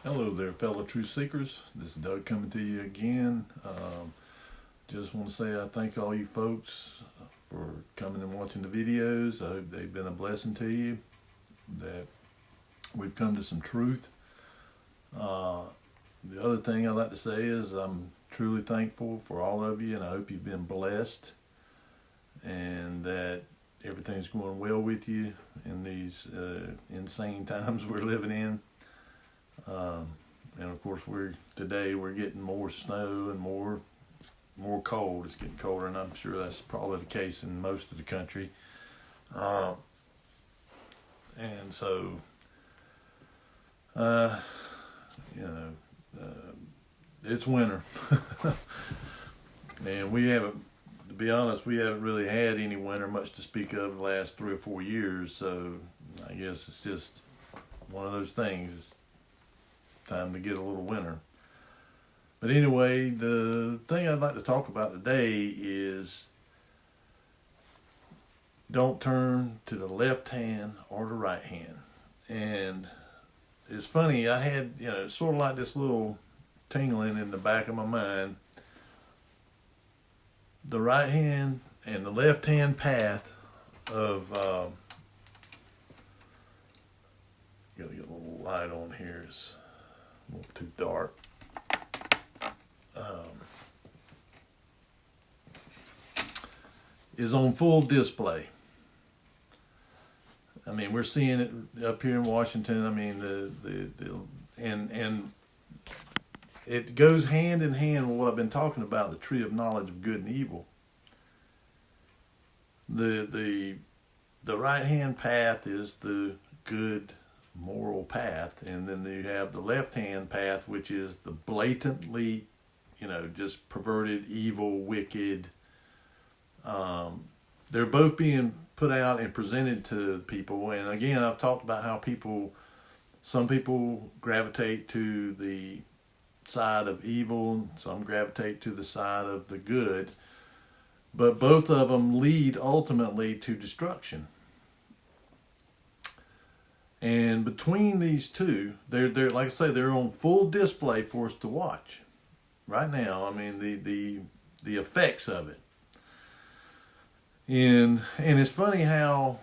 Hello there, fellow truth seekers. This is Doug coming to you again. Just want to say I thank all you folks for coming and watching the videos. I hope they've been a blessing to you, that we've come to some truth. The other thing I'd like to say is I'm truly thankful for all of you, and I hope you've been blessed and that everything's going well with you in these insane times we're living in. And of course, today we're getting more snow and more cold. It's getting colder, and I'm sure that's probably the case in most of the country. And so, uh, you know, it's winter, and we haven't. To be honest, we haven't really had any winter much to speak of the last 3 or 4 years. So I guess it's just one of those things. It's time to get a little winter. But anyway, the thing I'd like to talk about today is don't turn to the left hand or the right hand. And it's funny, I had, sort of like this little tingling in the back of my mind. The right hand and the left hand path of, gotta get a little light on here. It's a little too dark. Is on full display. I mean, we're seeing it up here in Washington. I mean, and it goes hand in hand with what I've been talking about, the tree of knowledge of good and evil. The right hand path is the good moral path, and then you have the left hand path, which is the blatantly, just perverted, evil, wicked. They're both being put out and presented to people, and again, I've talked about how some people gravitate to the side of evil, some gravitate to the side of the good, but both of them lead ultimately to destruction. And between these two, they're like I say, they're on full display for us to watch right now. I mean, the effects of it. And it's funny how,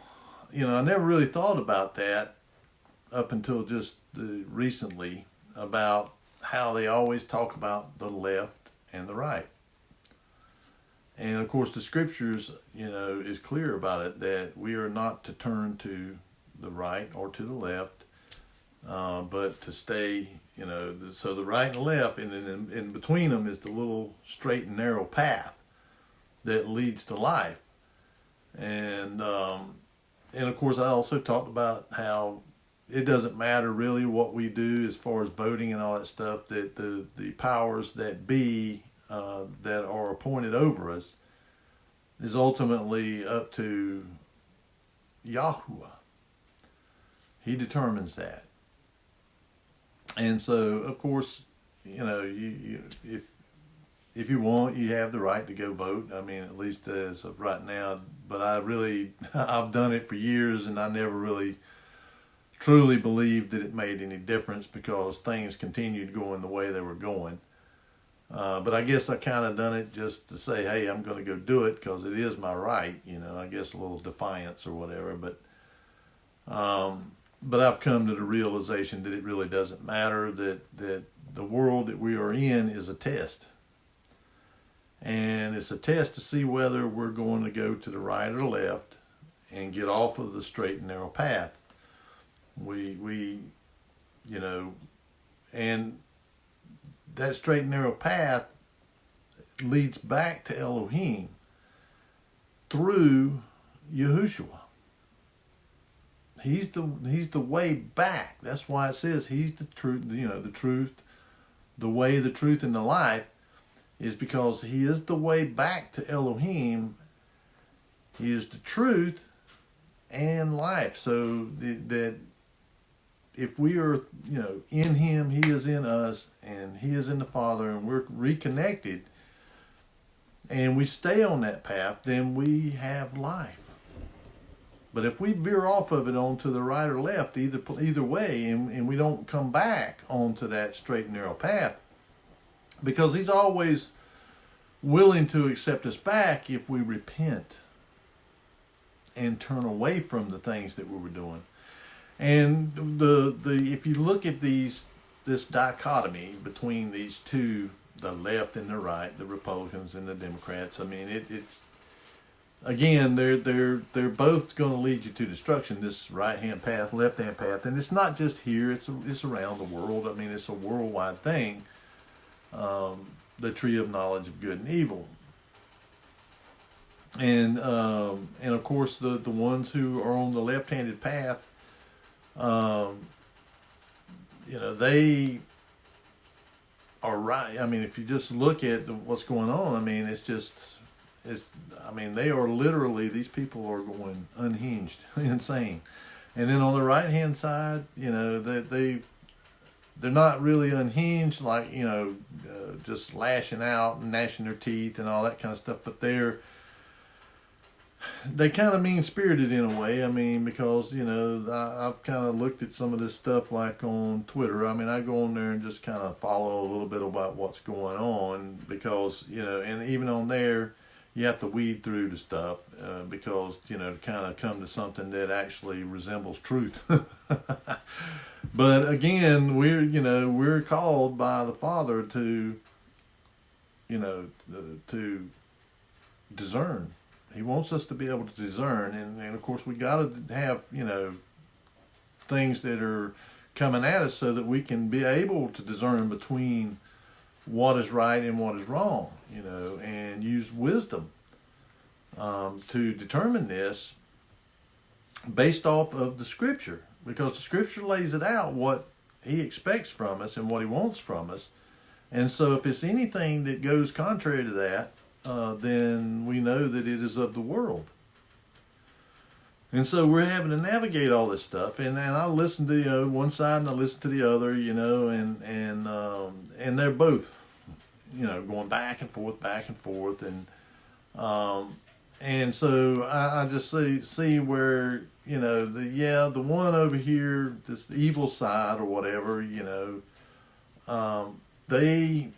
I never really thought about that up until just recently, about how they always talk about the left and the right. And of course, the scriptures, is clear about it, that we are not to turn to the right or to the left, but to stay, so the right and left, and in between them is the little straight and narrow path that leads to life. And of course, I also talked about how it doesn't matter really what we do as far as voting and all that stuff, that the powers that be that are appointed over us is ultimately up to Yahuwah. He determines that. And so, of course, if you want, you have the right to go vote. I mean, at least as of right now. But I've done it for years, and I never really truly believed that it made any difference, because things continued going the way they were going. But I guess I kind of done it just to say, hey, I'm going to go do it because it is my right. I guess a little defiance or whatever. But I've come to the realization that it really doesn't matter, that the world that we are in is a test. And it's a test to see whether we're going to go to the right or the left and get off of the straight and narrow path. And that straight and narrow path leads back to Elohim through Yahushua. He's the way back. That's why it says he's the truth, the truth, the way, the truth, and the life, is because he is the way back to Elohim. He is the truth and life. So that if we are, in him, he is in us, and he is in the Father, and we're reconnected, and we stay on that path, then we have life. But if we veer off of it onto the right or left, either way, and we don't come back onto that straight and narrow path, because he's always willing to accept us back if we repent and turn away from the things that we were doing. And the if you look at this dichotomy between these two, the left and the right, the Republicans and the Democrats, I mean, it's again, they're both going to lead you to destruction. This right hand path, left hand path, and it's not just here; it's around the world. I mean, it's a worldwide thing. The tree of knowledge of good and evil, and of course the ones who are on the left-handed path, they are right. I mean, if you just look at what's going on, I mean, they are literally, these people are going unhinged, insane. And then on the right hand side, they're not really unhinged, like, just lashing out and gnashing their teeth and all that kind of stuff, but they kind of mean-spirited in a way. I mean, because, I've kind of looked at some of this stuff like on Twitter. I mean, I go on there and just kind of follow a little bit about what's going on, because, and even on there, you have to weed through the stuff, because, to kind of come to something that actually resembles truth. But again, we're called by the Father to, to discern. He wants us to be able to discern, and of course we got to have, things that are coming at us so that we can be able to discern between what is right and what is wrong, and use wisdom to determine this based off of the Scripture, because the Scripture lays it out what He expects from us and what He wants from us. And so if it's anything that goes contrary to that, then we know that it is of the world. And so we're having to navigate all this stuff, and I listen to one side and I listen to the other, and they're both, going back and forth, and so I just see where, the one over here, this evil side or whatever, they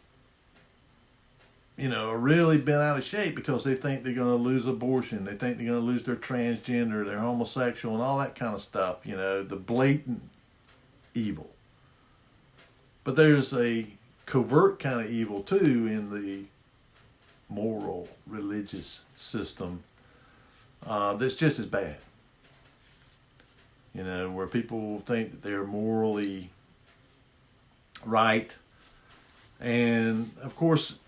are really bent out of shape because they think they're going to lose abortion. They think they're going to lose their transgender, their homosexual, and all that kind of stuff, the blatant evil. But there's a covert kind of evil, too, in the moral, religious system that's just as bad. Where people think that they're morally right. And, of course,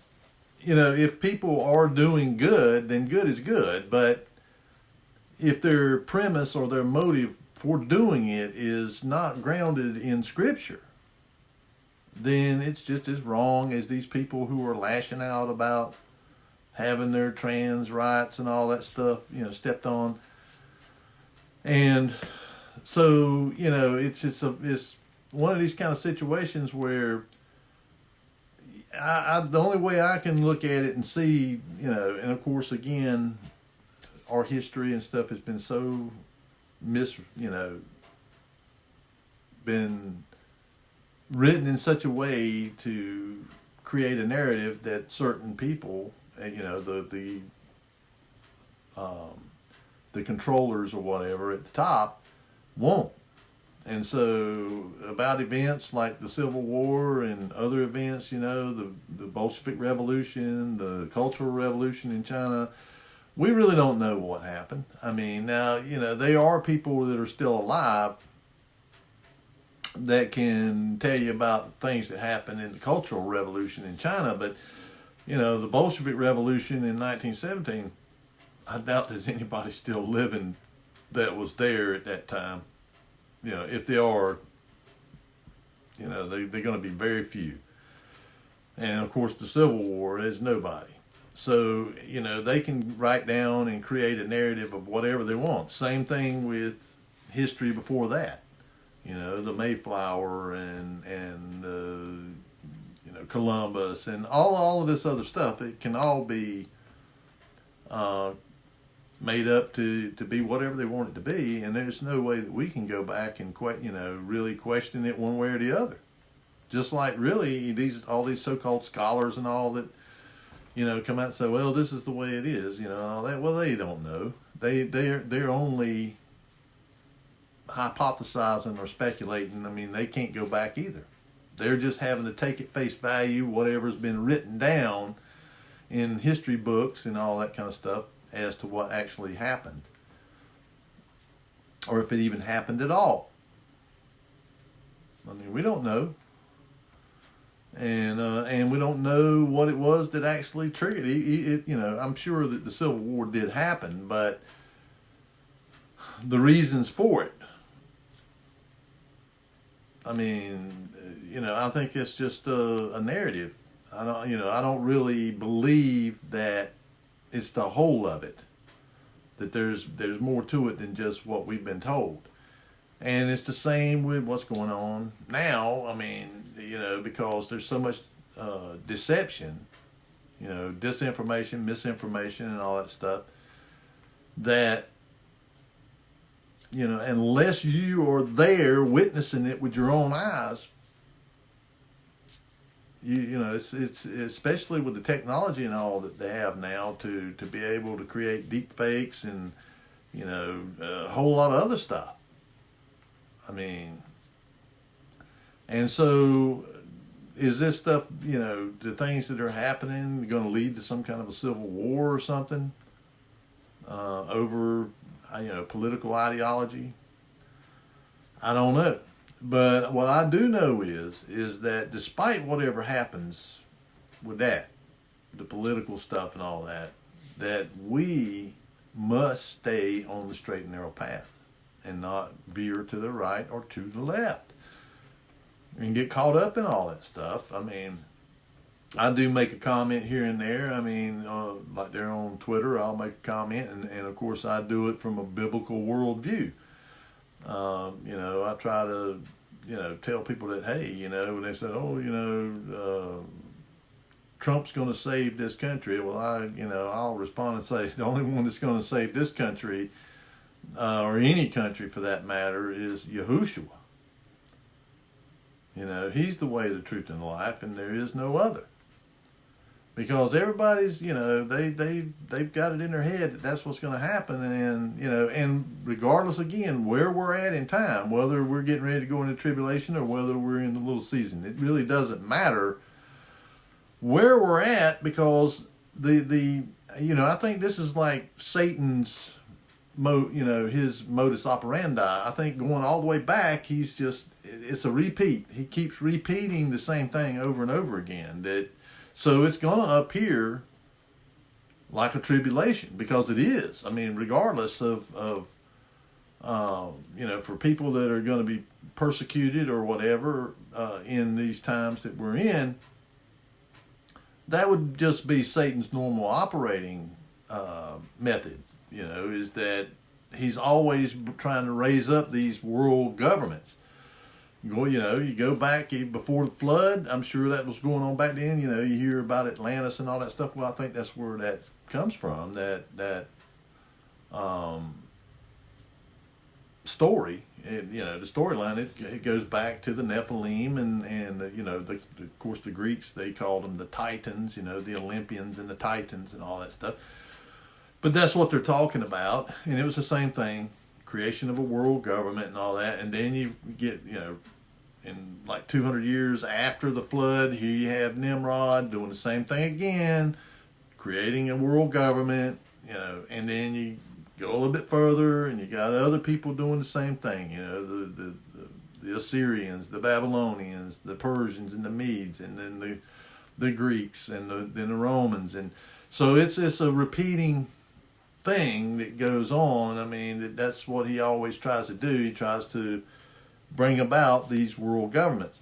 if people are doing good, then good is good. But if their premise or their motive for doing it is not grounded in Scripture, then it's just as wrong as these people who are lashing out about having their trans rights and all that stuff, stepped on. And so, it's one of these kind of situations where the only way I can look at it and see, and of course, again, our history and stuff has been so been written in such a way to create a narrative that certain people, the controllers or whatever at the top won't. And so about events like the Civil War and other events, the Bolshevik Revolution, the Cultural Revolution in China, we really don't know what happened. I mean, now, they are people that are still alive that can tell you about things that happened in the Cultural Revolution in China, but, the Bolshevik Revolution in 1917, I doubt there's anybody still living that was there at that time. If they are, they're going to be very few. And of course, the Civil War is nobody. So, they can write down and create a narrative of whatever they want. Same thing with history before that. The Mayflower and Columbus and all of this other stuff. It can all be made up to be whatever they want it to be, and there's no way that we can go back and really question it one way or the other. Just like really all these so-called scholars and all that come out and say, well, this is the way it is, and all that. Well, they don't know. They're only hypothesizing or speculating. I mean, they can't go back either. They're just having to take at face value whatever's been written down in history books and all that kind of stuff as to what actually happened, or if it even happened at all. I mean, we don't know, and we don't know what it was that actually triggered it. I'm sure that the Civil War did happen, but the reasons for it, I mean, I think it's just a narrative. I don't really believe that it's the whole of it. That there's more to it than just what we've been told. And it's the same with what's going on now. I mean, because there's so much deception, disinformation, misinformation, and all that stuff, that unless you are there witnessing it with your own eyes, it's especially with the technology and all that they have now to be able to create deep fakes and a whole lot of other stuff. I mean, and so is this stuff, the things that are happening going to lead to some kind of a civil war or something over political ideology? I don't know. But what I do know is that despite whatever happens with that, the political stuff and all that, that we must stay on the straight and narrow path and not veer to the right or to the left and get caught up in all that stuff. I mean, I do make a comment here and there. I mean, like they're on Twitter, I'll make a comment, and of course I do it from a biblical worldview. I try to, tell people that, hey, when they said, Trump's going to save this country. Well, I'll respond and say the only one that's going to save this country, or any country for that matter, is Yahushua. He's the way, the truth, and the life, and there is no other. Because everybody's, they've got it in their head that that's what's going to happen, and regardless, again, where we're at in time, whether we're getting ready to go into tribulation or whether we're in the little season, it really doesn't matter where we're at, because I think this is like Satan's his modus operandi. I think going all the way back, it's a repeat. He keeps repeating the same thing over and over again. So it's going to appear like a tribulation, because it is. I mean, regardless of for people that are going to be persecuted or whatever in these times that we're in, that would just be Satan's normal operating method. Is that he's always trying to raise up these world governments. You go back before the flood. I'm sure that was going on back then. You hear about Atlantis and all that stuff. Well, I think that's where that comes from. That story. The storyline. It goes back to the Nephilim and of course the Greeks, they called them the Titans. The Olympians and the Titans and all that stuff. But that's what they're talking about, and it was the same thing. Creation of a world government and all that, and then you get, in like 200 years after the flood, here you have Nimrod doing the same thing again, creating a world government, and then you go a little bit further, and you got other people doing the same thing, the Assyrians, the Babylonians, the Persians, and the Medes, and then the Greeks, and then the Romans, and so it's a repeating thing that goes on. I mean, that's what he always tries to do. He tries to bring about these world governments,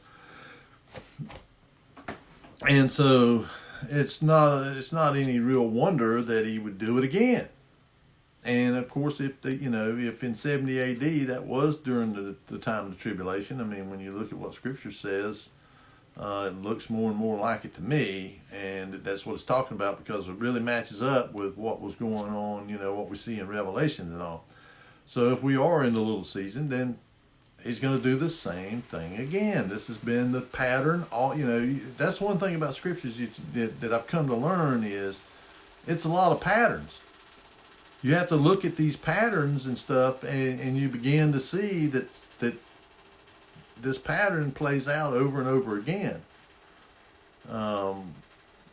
and so it's not any real wonder that he would do it again. And of course, if in 70 AD that was during the time of the tribulation, I mean, when you look at what Scripture says It looks more and more like it to me, and that's what it's talking about, because it really matches up with what was going on, what we see in Revelation and all. So if we are in the little season, then he's going to do the same thing again. This has been the pattern. That's one thing about scriptures that I've come to learn is it's a lot of patterns. You have to look at these patterns and stuff, and you begin to see that this pattern plays out over and over again.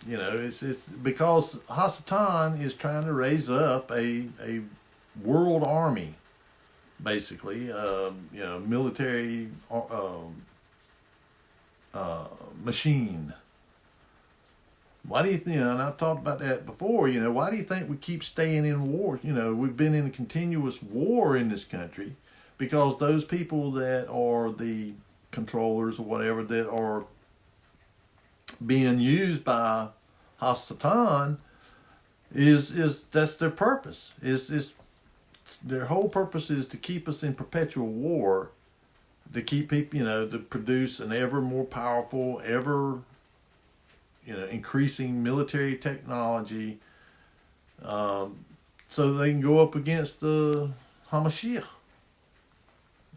It's because Hasatan is trying to raise up a world army, basically, military machine. Why do you think, and I've talked about that before, why do you think we keep staying in war? We've been in a continuous war in this country because those people that are the controllers or whatever that are being used by Hasatan is that's their purpose. Is their whole purpose is to keep us in perpetual war, to keep people, to produce an ever more powerful, ever increasing military technology, so they can go up against the Hamashiach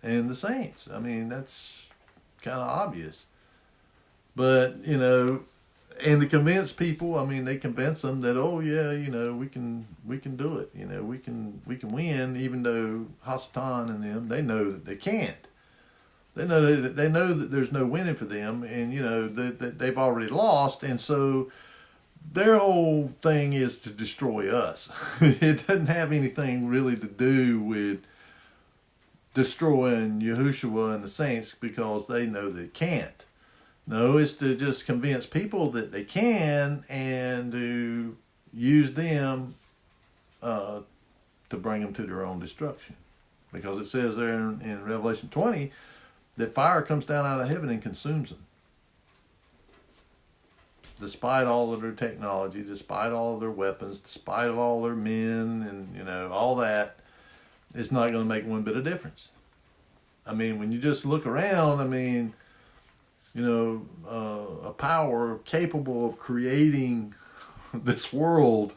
and the saints. I mean, that's kind of obvious. But, and to convince people, they convince them that, oh yeah, we can do it. We can win, even though Hasatan and them, they know that they can't. They know that there's no winning for them, and that they've already lost, and so their whole thing is to destroy us. It doesn't have anything really to do with destroying Yahushua and the saints, because they know they can't. No, it's to just convince people that they can, and to use them to bring them to their own destruction. Because it says there in Revelation 20 that fire comes down out of heaven and consumes them. Despite all of their technology, despite all of their weapons, despite all their men and, all that, it's not going to make one bit of difference. When you just look around, a power capable of creating this world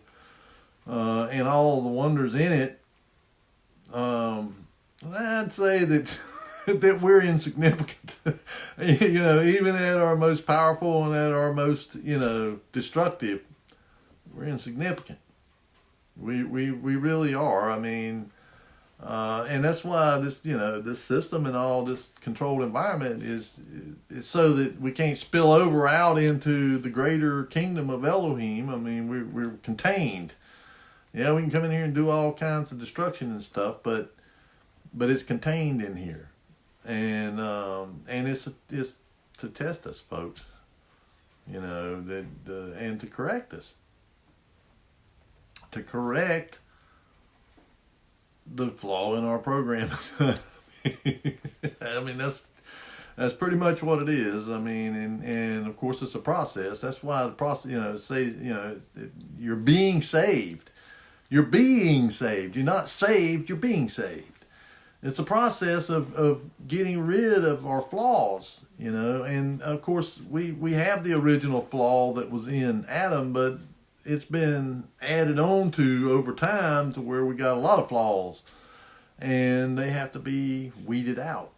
and all the wonders in it, I'd say that that we're insignificant. Even at our most powerful and at our most, destructive, we're insignificant. We really are. And that's why this system and all this controlled environment is so that we can't spill over out into the greater kingdom of Elohim. We're contained. Yeah, we can come in here and do all kinds of destruction and stuff, but it's contained in here, and it's to test us, folks. And to correct us, to correct the flaw in our program. That's pretty much what it is. And of course it's a process. That's why the process, you're being saved. You're being saved. You're not saved, you're being saved. It's a process of getting rid of our flaws, and of course we have the original flaw that was in Adam, but it's been added on to over time to where we got a lot of flaws, and they have to be weeded out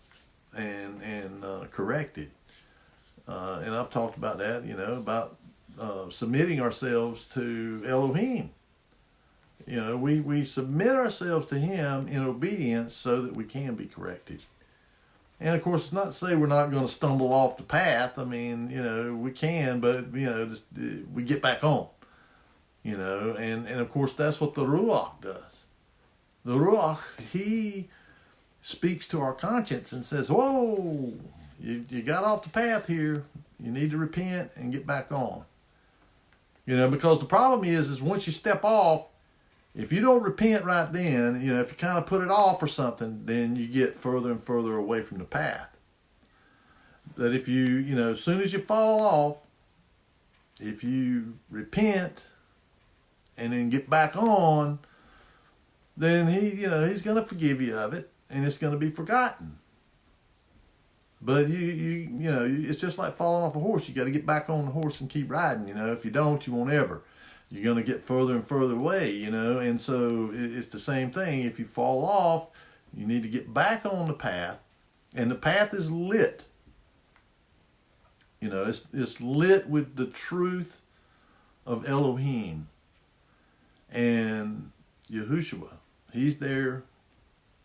and corrected. And I've talked about that, about submitting ourselves to Elohim. We submit ourselves to Him in obedience so that we can be corrected. And of course, it's not to say we're not going to stumble off the path. We can, but we get back on. And of course that's what the Ruach does. The Ruach, he speaks to our conscience and says, whoa, you got off the path here. You need to repent and get back on. Because the problem is once you step off, if you don't repent right then, if you kind of put it off or something, then you get further and further away from the path. That if you, as soon as you fall off, if you repent and then get back on, then he's going to forgive you of it, and it's going to be forgotten. But it's just like falling off a horse. You got to get back on the horse and keep riding. If you don't, you won't ever. You're going to get further and further away. And so it's the same thing. If you fall off, you need to get back on the path, and the path is lit. It's lit with the truth of Elohim and Yahushua. He's there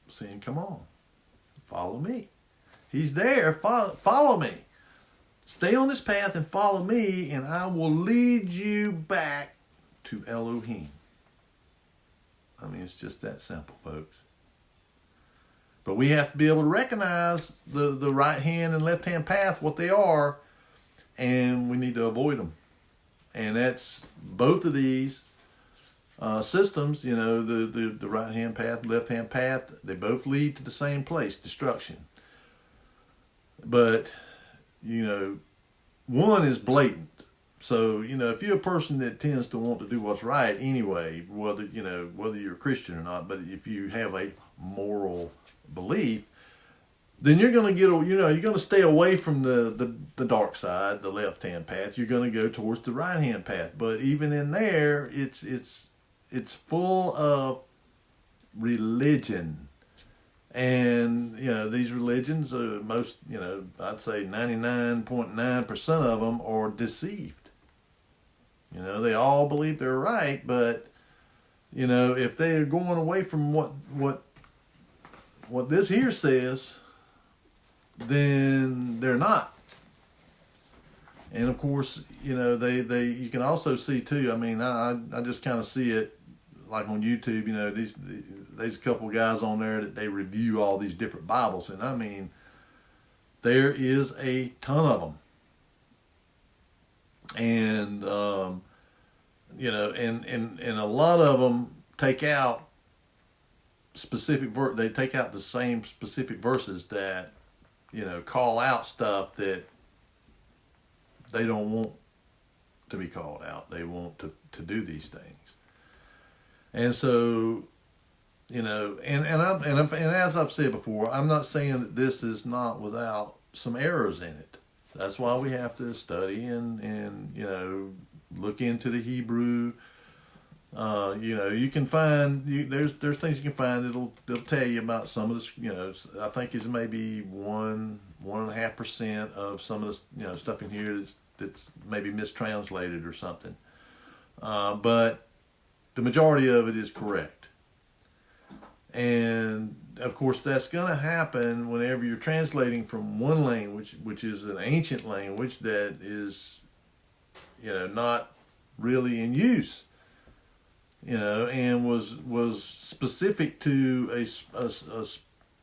saying, "Come on, follow me." He's there, follow me. Stay on this path and follow me, and I will lead you back to Elohim. I mean, it's just that simple, folks. But we have to be able to recognize the right hand and left hand path, what they are, and we need to avoid them. And that's both of these systems, the right hand path, left hand path, they both lead to the same place, destruction. But, one is blatant. So, if you're a person that tends to want to do what's right anyway, whether you're a Christian or not, but if you have a moral belief, then you're going to you're going to stay away from the dark side, the left-hand path. You're going to go towards the right-hand path. But even in there, it's full of religion. And, these religions, most, I'd say 99.9% of them are deceived. They all believe they're right, but, if they're going away from what this here says, then they're not. And of course, they you can also see too, I mean, I just kind of see it like on YouTube, there's a couple of guys on there that they review all these different Bibles, and I mean, there is a ton of them. And, and a lot of them take out they take out the same specific verses that, call out stuff that they don't want to be called out. They want to do these things. And so, and as I've said before, I'm not saying that this is not without some errors in it. That's why we have to study and look into the Hebrew. You can find there's things you can find they'll tell you about some of this. I think it's maybe 1.5% of some of the stuff in here that's maybe mistranslated or something. But the majority of it is correct. And of course, that's going to happen whenever you're translating from one language, which is an ancient language that is, not really in use, and was specific to a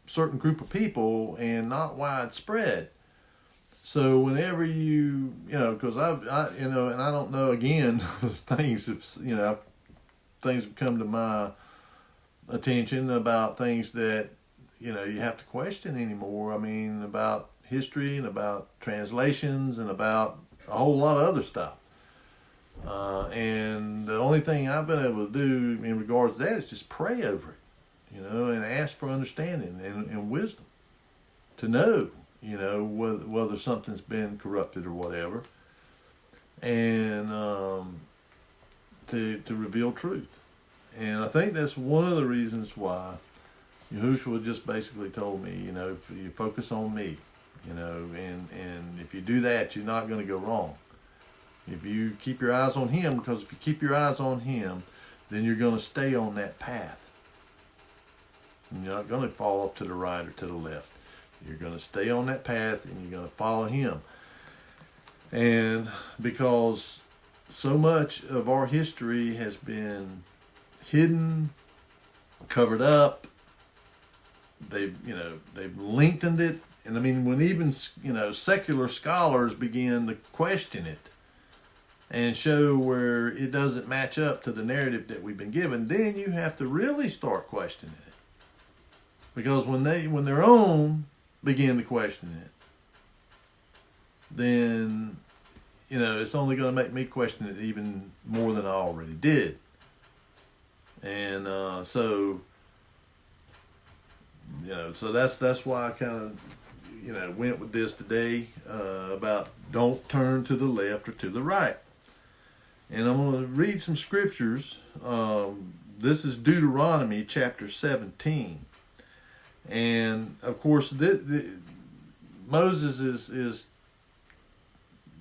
certain group of people and not widespread. So whenever because and I don't know, again, things have come to my attention about things that you have to question anymore. I mean, about history and about translations and about a whole lot of other stuff. And the only thing I've been able to do in regards to that is just pray over it, and ask for understanding and wisdom to know, whether something's been corrupted or whatever, and to reveal truth. And I think that's one of the reasons why Yahushua just basically told me, if you focus on me, and if you do that, you're not going to go wrong. If you keep your eyes on Him, because if you keep your eyes on Him, then you're going to stay on that path. And you're not going to fall off to the right or to the left. You're going to stay on that path and you're going to follow Him. And because so much of our history has been hidden, covered up, they've lengthened it. And I mean, when even, secular scholars begin to question it and show where it doesn't match up to the narrative that we've been given, then you have to really start questioning it. Because when their own begin to question it, then, it's only going to make me question it even more than I already did. And so that's why I kind of, went with this today about don't turn to the left or to the right. And I'm going to read some scriptures. This is Deuteronomy chapter 17. And of course, Moses is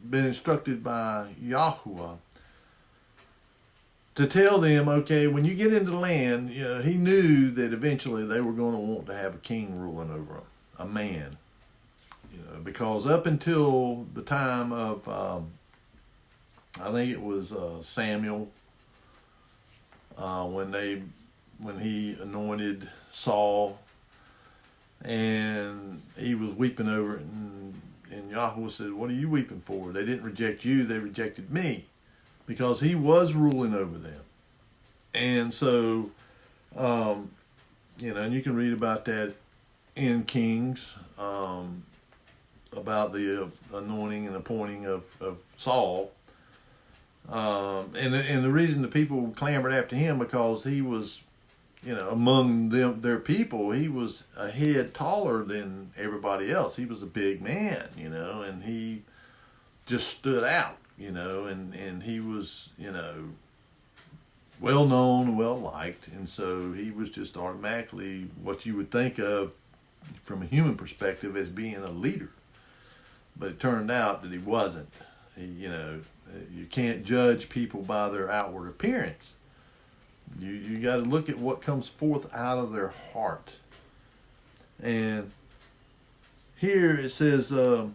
been instructed by Yahuwah to tell them, okay, when you get into the land, he knew that eventually they were going to want to have a king ruling over them, a man. Because up until the time of, I think it was Samuel, when he anointed Saul, and he was weeping over it, and Yahweh said, what are you weeping for? They didn't reject you, they rejected me, because he was ruling over them. And so, and you can read about that in Kings, about the anointing and appointing of Saul. And the reason the people clamored after him, because he was, among their people, he was a head taller than everybody else. He was a big man, and he just stood out, and he was, well known and well liked. And so he was just automatically what you would think of from a human perspective as being a leader. But it turned out that he wasn't. You can't judge people by their outward appearance. You got to look at what comes forth out of their heart. And here it says, so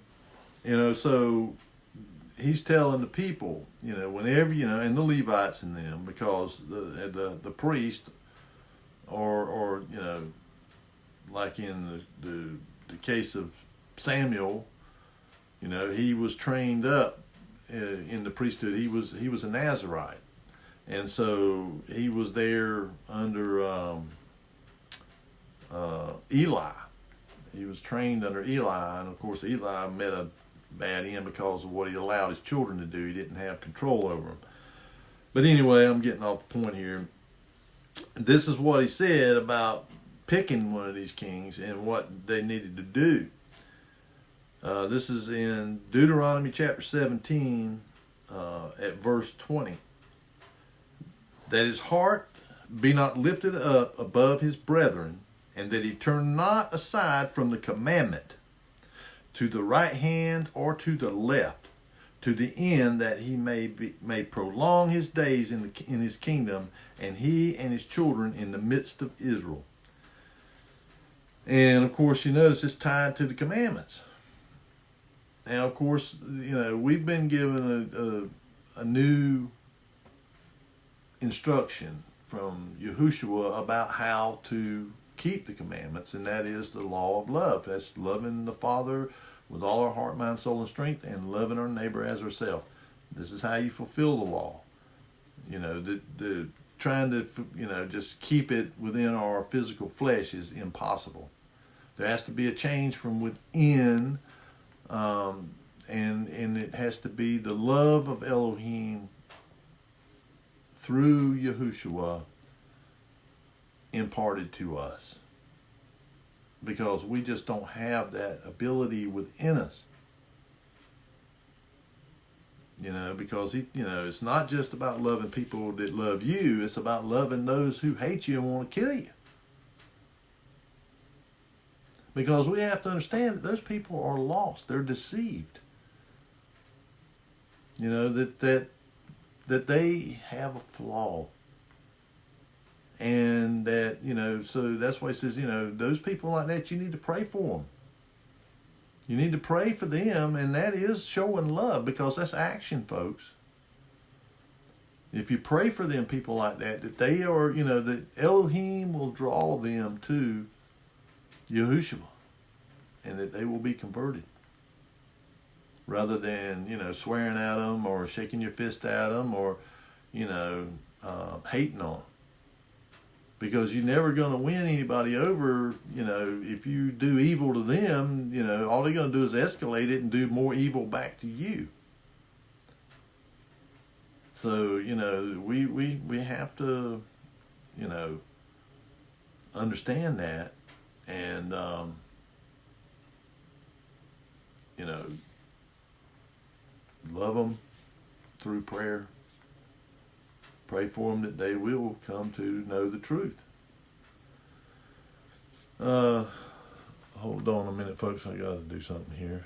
he's telling the people, whenever, and the Levites in them, because the priest, or like in the case of Samuel, he was trained up in the priesthood. He was a Nazirite. And so he was there under Eli. He was trained under Eli, and of course Eli met a bad end because of what he allowed his children to do. He didn't have control over them. But anyway, I'm getting off the point here. This is what he said about picking one of these kings and what they needed to do. This is in Deuteronomy chapter 17 at verse 20. That his heart be not lifted up above his brethren, and that he turn not aside from the commandment to the right hand or to the left, to the end that he may prolong his days in his kingdom, and he and his children in the midst of Israel. And of course, you notice it's tied to the commandments. Now, of course, we've been given a new instruction from Yahushua about how to keep the commandments, and that is the law of love. That's loving the Father with all our heart, mind, soul, and strength, and loving our neighbor as ourselves. This is how you fulfill the law. The trying to just keep it within our physical flesh is impossible. There has to be a change from within, and it has to be the love of Elohim through Yahushua imparted to us, because we just don't have that ability within us. Because it's not just about loving people that love you, it's about loving those who hate you and want to kill you. Because we have to understand that those people are lost, they're deceived. That they have a flaw. And that, so that's why he says, those people like that, you need to pray for them. You need to pray for them, and that is showing love, because that's action, folks. If you pray for them, people like that they are, that Elohim will draw them to Yahushua, and that they will be converted. Rather than, swearing at them or shaking your fist at them or, hating on them. Because you're never going to win anybody over, if you do evil to them, all they're going to do is escalate it and do more evil back to you. So, we have to, understand that. And you know, love them through prayer. Pray for them that they will come to know the truth. Hold on a minute, folks. I got to do something here.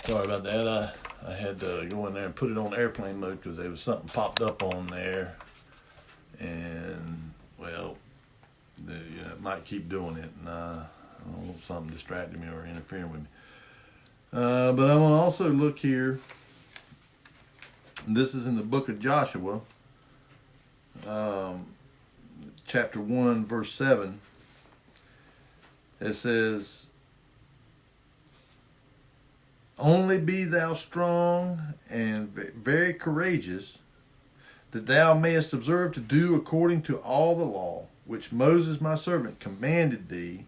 Sorry about that. I had to go in there and put it on airplane mode because there was something popped up on there. And, well, it might keep doing it. And I don't want something distracting me or interfering with me. But I'm going to also look here. This is in the book of Joshua, chapter 1, verse 7. It says, "Only be thou strong and very courageous, that thou mayest observe to do according to all the law, which Moses my servant commanded thee.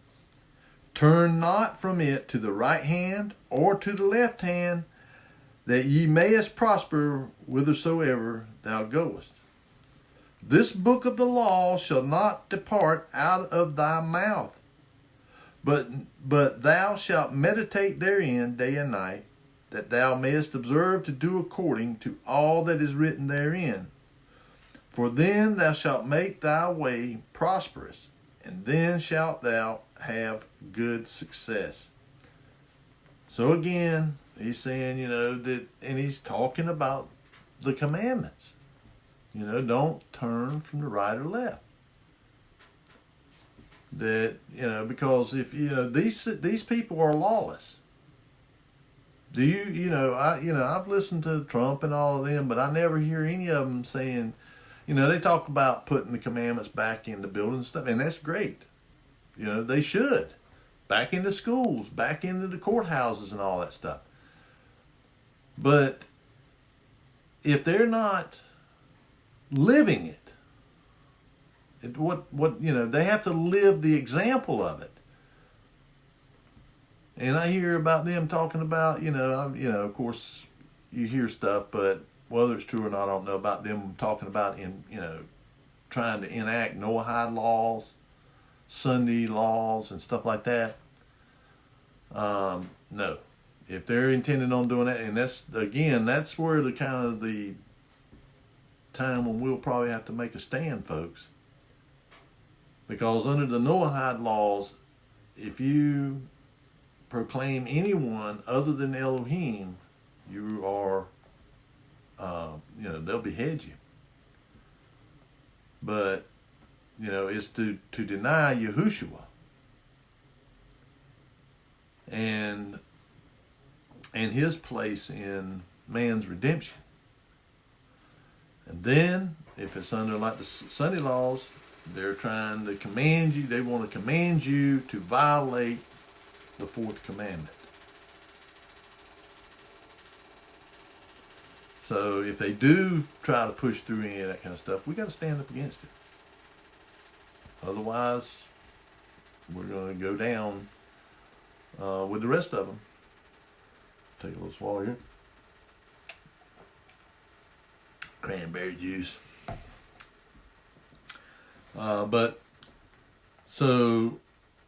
Turn not from it to the right hand or to the left hand, that ye mayest prosper whithersoever thou goest. This book of the law shall not depart out of thy mouth, but thou shalt meditate therein day and night, that thou mayest observe to do according to all that is written therein. For then thou shalt make thy way prosperous, and then shalt thou have good success." So again, he's saying, that, and he's talking about the commandments. Don't turn from the right or left. That, because if, these people are lawless. I've listened to Trump and all of them, but I never hear any of them saying, they talk about putting the commandments back into building stuff, and that's great. They should. Back into schools, back into the courthouses and all that stuff. But if they're not living it, they have to live the example of it. And I hear about them talking about, of course, you hear stuff, but whether it's true or not, I don't know, about them talking about trying to enact Noahide laws, Sunday laws, and stuff like that. No. If they're intending on doing that, and that's where the kind of the time when we'll probably have to make a stand, folks. Because under the Noahide laws, if you proclaim anyone other than Elohim, you are, they'll behead you. But, it's to deny Yahushua and his place in man's redemption. And then, if it's under like the Sunday laws, they're trying to command you, they want to command you to violate the fourth commandment. So if they do try to push through any of that kind of stuff, we got to stand up against it. Otherwise, we're going to go down with the rest of them. Take a little swallow here. Cranberry juice. But so,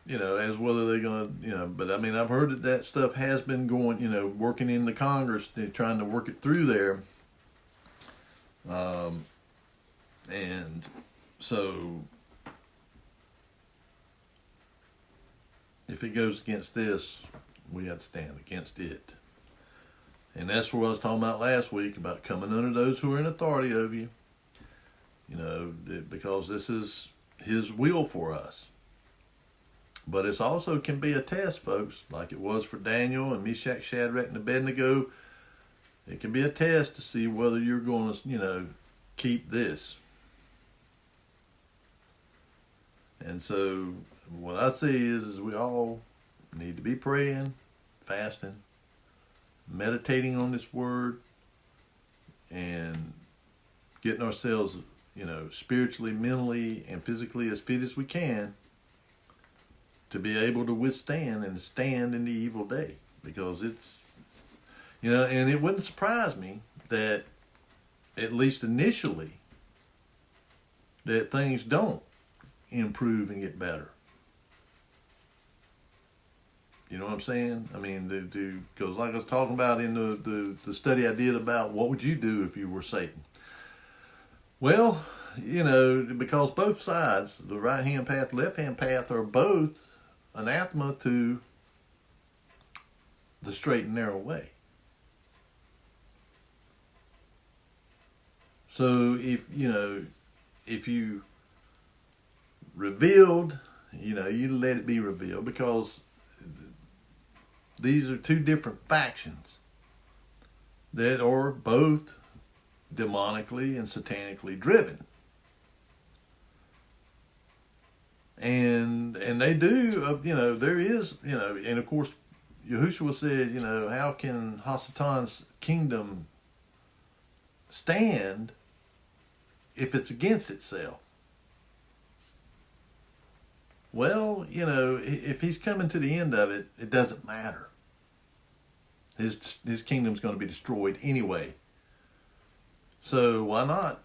as whether they're going to, but I mean, I've heard that stuff has been going, working in the Congress, they're trying to work it through there. And so if it goes against this, we have to stand against it. And that's what I was talking about last week, about coming under those who are in authority over you. Because this is his will for us. But it also can be a test, folks, like it was for Daniel and Meshach, Shadrach, and Abednego. It can be a test to see whether you're going to, keep this. And so what I see is we all need to be praying, fasting, meditating on this word, and getting ourselves, spiritually, mentally, and physically as fit as we can to be able to withstand and stand in the evil day. Because it's, and it wouldn't surprise me that, at least initially, that things don't improve and get better. You know what I'm saying? I mean, because like I was talking about in the study I did about what would you do if you were Satan. Well, because both sides, the right hand path, left hand path, are both anathema to the straight and narrow way. So if you revealed, you let it be revealed, because these are two different factions that are both demonically and satanically driven. And they do, there is, and of course, Yahushua said, how can Hasatan's kingdom stand if it's against itself? Well, if he's coming to the end of it, it doesn't matter. His kingdom's going to be destroyed anyway. So why not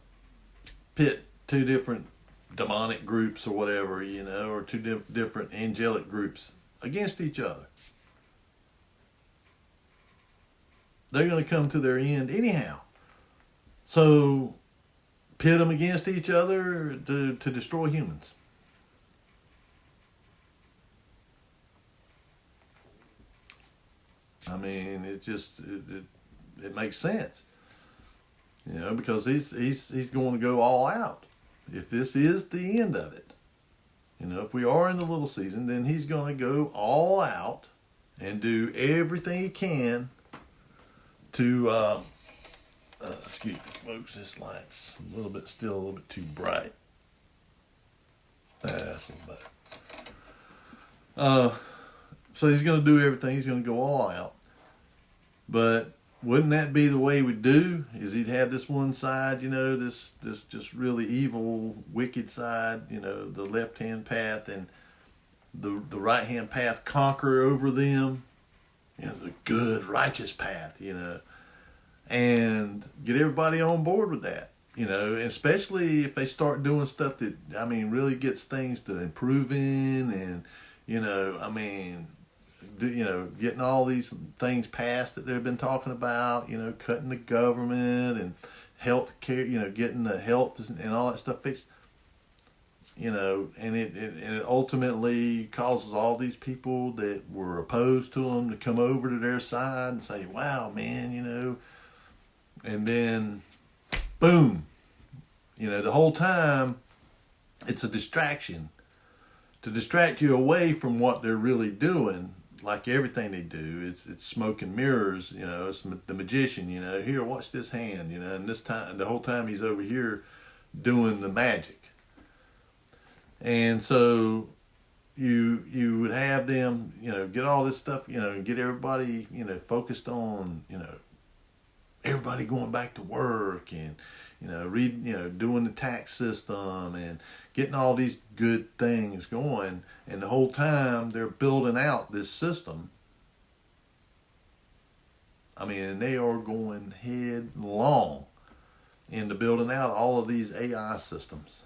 pit two different demonic groups or whatever, or two different angelic groups against each other? They're going to come to their end anyhow. So pit them against each other to destroy humans. I mean, it makes sense, because he's going to go all out. If this is the end of it, if we are in the little season, then he's going to go all out and do everything he can to, excuse me, folks, this light's still a little bit too bright. That's a little better. So he's going to do everything. He's going to go all out. But wouldn't that be the way we do? Is he'd have this one side, this just really evil, wicked side, the left-hand path, and the right-hand path conquer over them, the good, righteous path, and get everybody on board with that, especially if they start doing stuff that, really gets things to improving, and, getting all these things passed that they've been talking about, cutting the government and health care, getting the health and all that stuff fixed, and it ultimately causes all these people that were opposed to them to come over to their side and say, wow, man, and then boom, the whole time it's a distraction to distract you away from what they're really doing. Like everything they do, it's smoke and mirrors, it's the magician, here, watch this hand, and this time, the whole time he's over here doing the magic. And so you would have them, get all this stuff, and get everybody, focused on, everybody going back to work and, doing the tax system and getting all these good things going. And the whole time they're building out this system. And they are going headlong into building out all of these AI systems.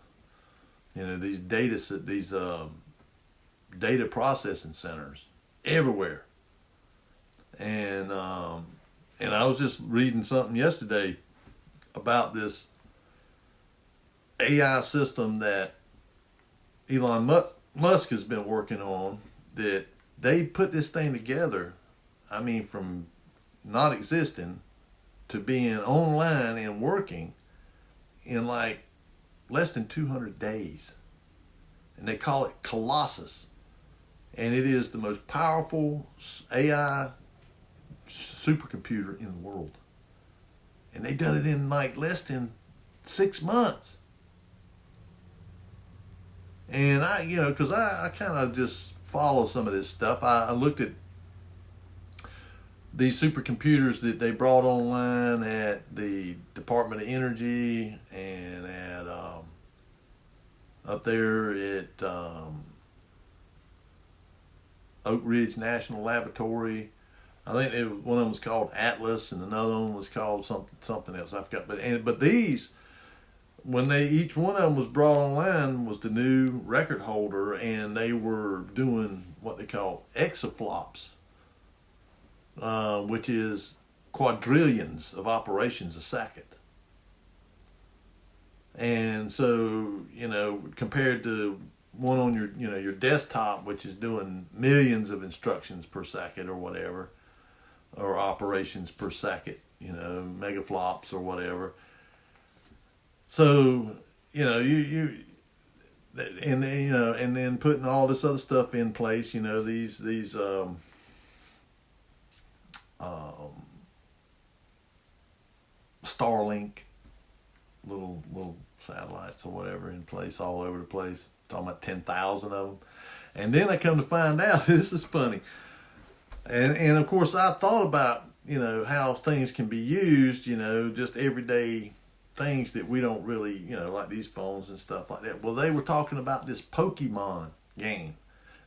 These data processing centers everywhere. And I was just reading something yesterday about this AI system that Elon Musk has been working on, that they put this thing together, from not existing to being online and working in like less than 200 days. And they call it Colossus. And it is the most powerful AI supercomputer in the world. And they done it in like less than 6 months. And because I kind of just follow some of this stuff. I looked at these supercomputers that they brought online at the Department of Energy and at up there at Oak Ridge National Laboratory. I think one of them was called Atlas, and another one was called something else. I forgot. But these when each one of them was brought online was the new record holder, and they were doing what they call exaflops, which is quadrillions of operations a second. And so, compared to one on your desktop, which is doing millions of instructions per second or whatever, or operations per second, megaflops or whatever. So, you and and then putting all this other stuff in place, these Starlink little satellites or whatever in place all over the place. Talking about 10,000 of them, and then I come to find out this is funny, and of course I thought about how things can be used, just everyday things that we don't really like these phones and stuff like that. Well, they were talking about this Pokemon game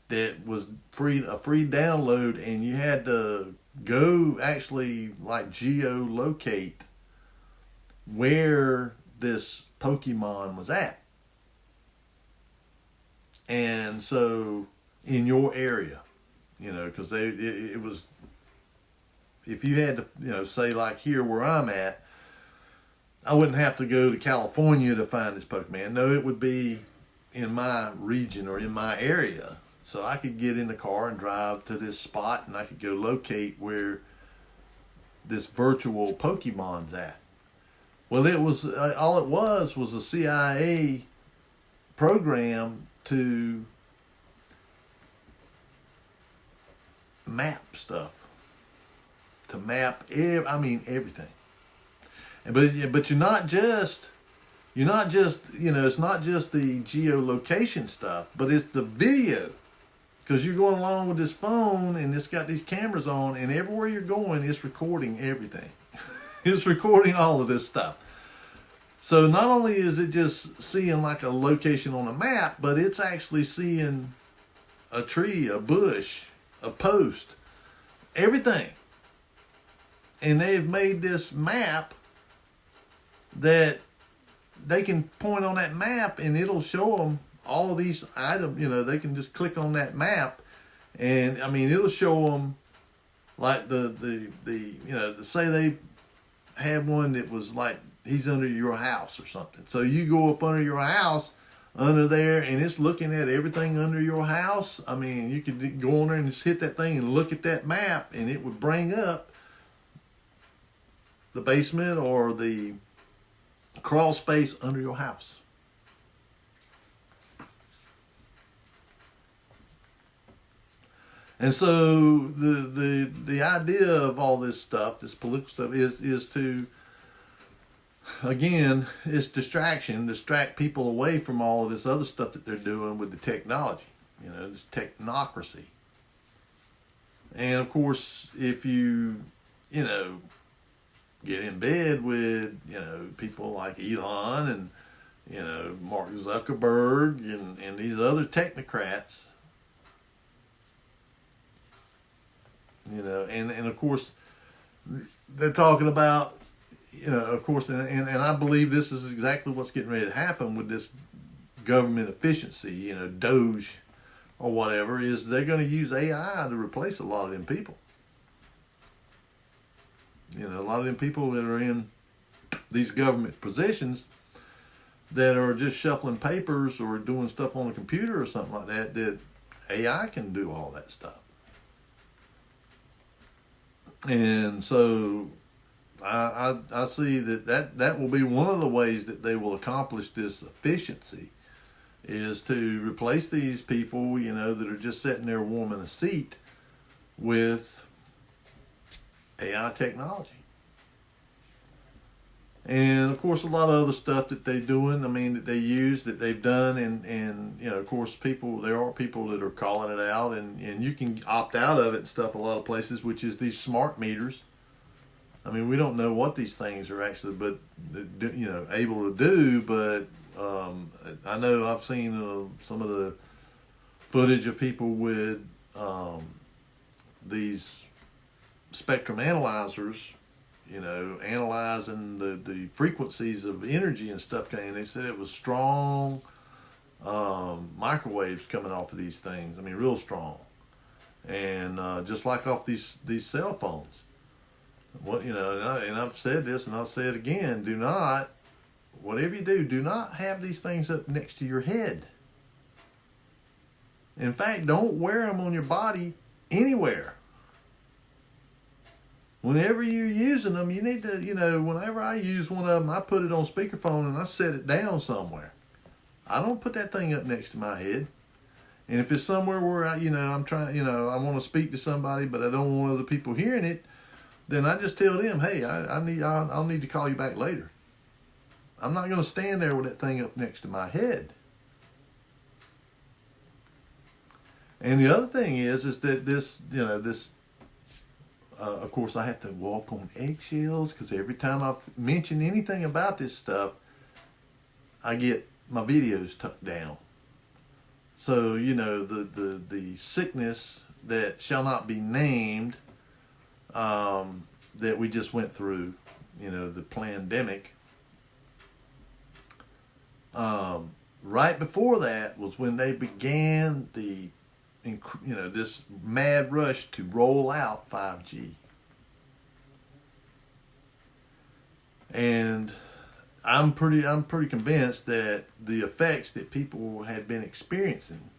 that was a free download, and you had to go actually like geolocate where this Pokemon was at. And so in your area, because it was, if you had to, say like here where I'm at, I wouldn't have to go to California to find this Pokemon. No, it would be in my region or in my area. So I could get in the car and drive to this spot, and I could go locate where this virtual Pokemon's at. Well, it was all it was a CIA program to map stuff, to map everything. But you're not just it's not just the geolocation stuff, but it's the video, because you're going along with this phone and it's got these cameras on, and everywhere you're going it's recording everything. It's recording all of this stuff. So not only is it just seeing like a location on a map, but it's actually seeing a tree, a bush, a post, everything. And they've made this map that they can point on that map, and it'll show them all of these items. They can just click on that map, and it'll show them like the say they had one that was like he's under your house or something. So you go up under your house, under there, and it's looking at everything under your house. You could go on there and just hit that thing and look at that map, and it would bring up the basement or the crawl space under your house. And so the idea of all this stuff, this political stuff, is to, again, it's distract people away from all of this other stuff that they're doing with the technology, this technocracy. And of course, if you, get in bed with, people like Elon and, Mark Zuckerberg and these other technocrats, and of course, they're talking about, of course, and I believe this is exactly what's getting ready to happen with this government efficiency, Doge or whatever, is they're going to use AI to replace a lot of them people. A lot of them people that are in these government positions that are just shuffling papers or doing stuff on a computer or something like that AI can do all that stuff. And so I see that will be one of the ways that they will accomplish this efficiency, is to replace these people, that are just sitting there warming a seat, with AI technology. And of course, a lot of other stuff that they're doing, that they use, that they've done, and of course, there are people that are calling it out, and you can opt out of it and stuff a lot of places, which is these smart meters. We don't know what these things are actually, but able to do. But I know I've seen some of the footage of people with these spectrum analyzers analyzing the frequencies of energy and stuff, and they said it was strong microwaves coming off of these things. I mean, real strong, and just like off these cell phones. What and I've said this, and I'll say it again: do not, whatever you do not have these things up next to your head. In fact, don't wear them on your body anywhere. Whenever you're using them, you need to, whenever I use one of them, I put it on speakerphone and I set it down somewhere. I don't put that thing up next to my head. And if it's somewhere where I'm trying, I want to speak to somebody, but I don't want other people hearing it, then I just tell them, hey, I'll need to call you back later. I'm not going to stand there with that thing up next to my head. And the other thing is that this, of course, I have to walk on eggshells because every time I mention anything about this stuff, I get my videos tucked down. So, the sickness that shall not be named, that we just went through, the pandemic. Right before that was when they began this mad rush to roll out 5G. And I'm pretty convinced that the effects that people had been experiencing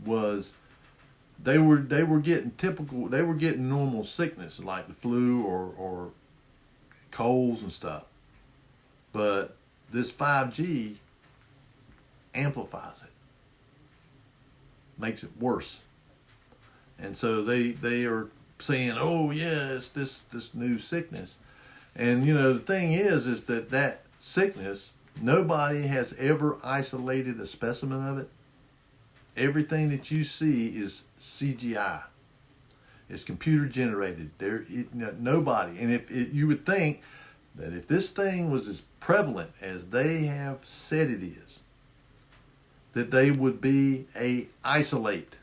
was they were getting normal sickness like the flu or colds and stuff. But this 5G amplifies it. Makes it worse. And so they are saying, oh yeah, it's this new sickness. And the thing is that sickness, nobody has ever isolated a specimen of it. Everything that you see is CGI. It's computer generated. Nobody. And if you would think that if this thing was as prevalent as they have said it is, that they would be a isolate,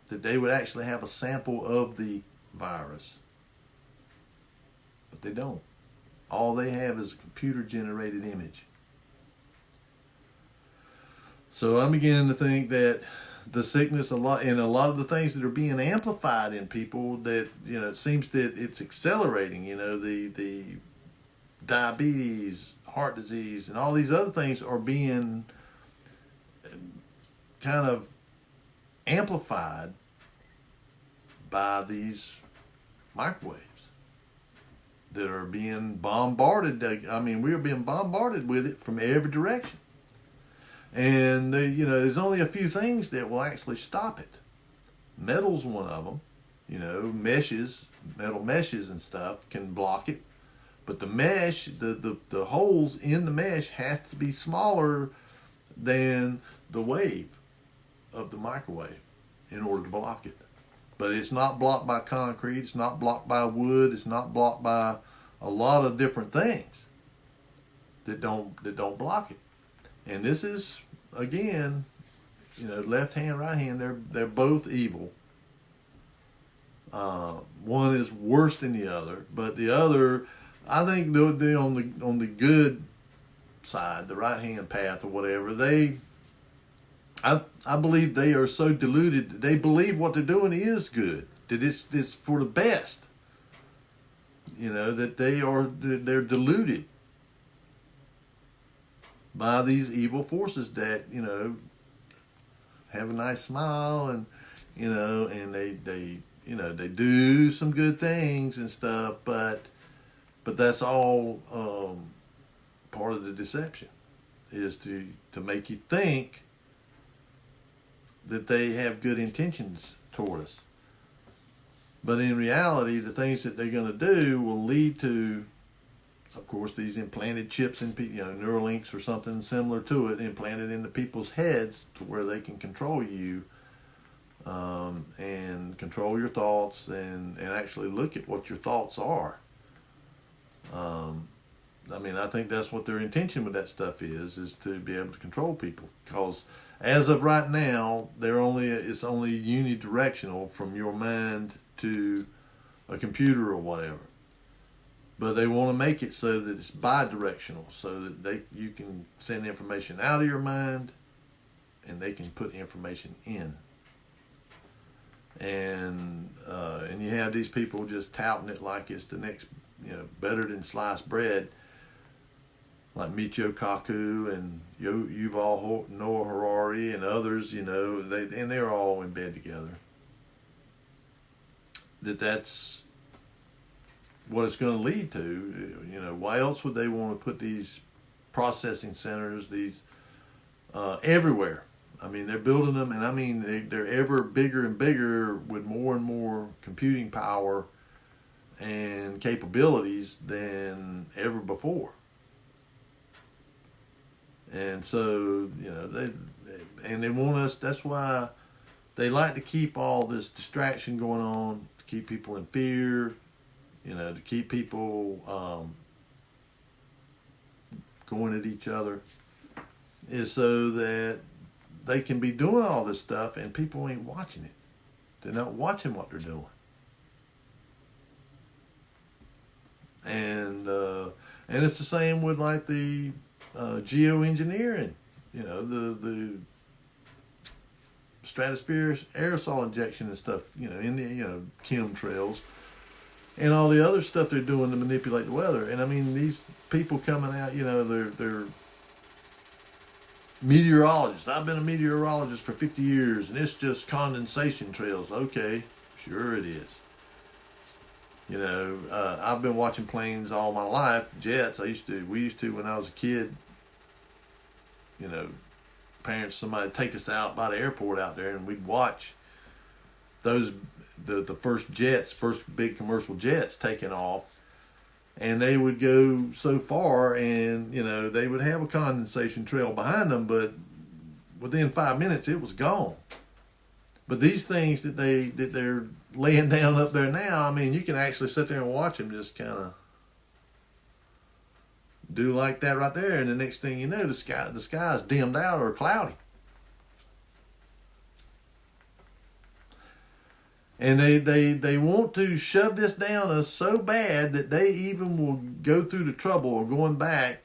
that they would actually have a sample of the virus. But they don't. All they have is a computer-generated image. So I'm beginning to think that the sickness, a lot of the things that are being amplified in people, that it seems that it's accelerating. The diabetes, heart disease, and all these other things are being kind of amplified by these microwaves that are being bombarded. I mean, we're being bombarded with it from every direction. And there's only a few things that will actually stop it. Metal's one of them. Metal meshes and stuff can block it. But the mesh, the holes in the mesh have to be smaller than the wave of the microwave in order to block it. But it's not blocked by concrete, it's not blocked by wood, it's not blocked by a lot of different things that don't block it. And this is, again, left hand, right hand, they're both evil. One is worse than the other, but the other, I think they're on the good side, the right hand path or whatever. I believe they are so deluded that they believe what they're doing is good, that it's for the best. That they're deluded by these evil forces that have a nice smile and and they do some good things and stuff, but that's all part of the deception, is to make you think that they have good intentions toward us. But in reality, the things that they're going to do will lead to, of course, these implanted chips in Neuralinks or something similar to it, implanted into people's heads to where they can control you and control your thoughts and actually look at what your thoughts are. I think that's what their intention with that stuff is to be able to control people. Because as of right now, it's only unidirectional from your mind to a computer or whatever. But they want to make it so that it's bi-directional, so that you can send information out of your mind and they can put information in. And you have these people just touting it like it's the next, better than sliced bread, like Michio Kaku and Yuval Noah Harari and others, they're all in bed together. That's what it's going to lead to. Why else would they want to put these processing centers, these everywhere? I mean, they're building them, and I mean, they're ever bigger and bigger with more and more computing power and capabilities than ever before. And so, they want us, that's why they like to keep all this distraction going on, to keep people in fear, to keep people going at each other, is so that they can be doing all this stuff and people ain't watching it. They're not watching what they're doing. And it's the same with like the geoengineering, the stratosphere aerosol injection and stuff, in the, chemtrails and all the other stuff they're doing to manipulate the weather. And I mean, these people coming out, they're meteorologists. I've been a meteorologist for 50 years and it's just condensation trails. Okay, sure it is. I've been watching planes all my life, jets. We used to when I was a kid, somebody take us out by the airport out there and we'd watch those, the first big commercial jets taking off. And they would go so far and, they would have a condensation trail behind them, but within 5 minutes it was gone. But these things that they're laying down up there now, I mean, you can actually sit there and watch them just kind of do like that right there. And the next thing you know, the sky's dimmed out or cloudy. And they want to shove this down us so bad that they even will go through the trouble of going back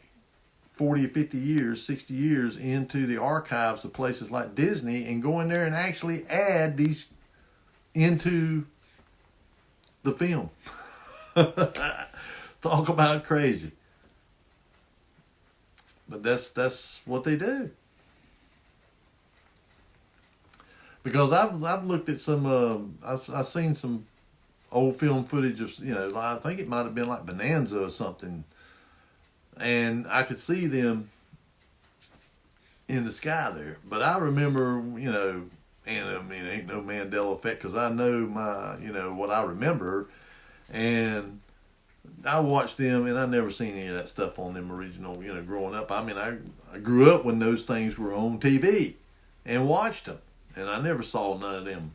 40 or 50 years, 60 years into the archives of places like Disney and go in there and actually add these into the film. Talk about crazy. But that's what they do. Because I've looked at some, I've seen some old film footage of, I think it might have been like Bonanza or something. And I could see them in the sky there. But I remember, and I mean, ain't no Mandela effect because I know my, what I remember. And I watched them and I never seen any of that stuff on them original, growing up. I mean, I grew up when those things were on TV and watched them. And I never saw none of them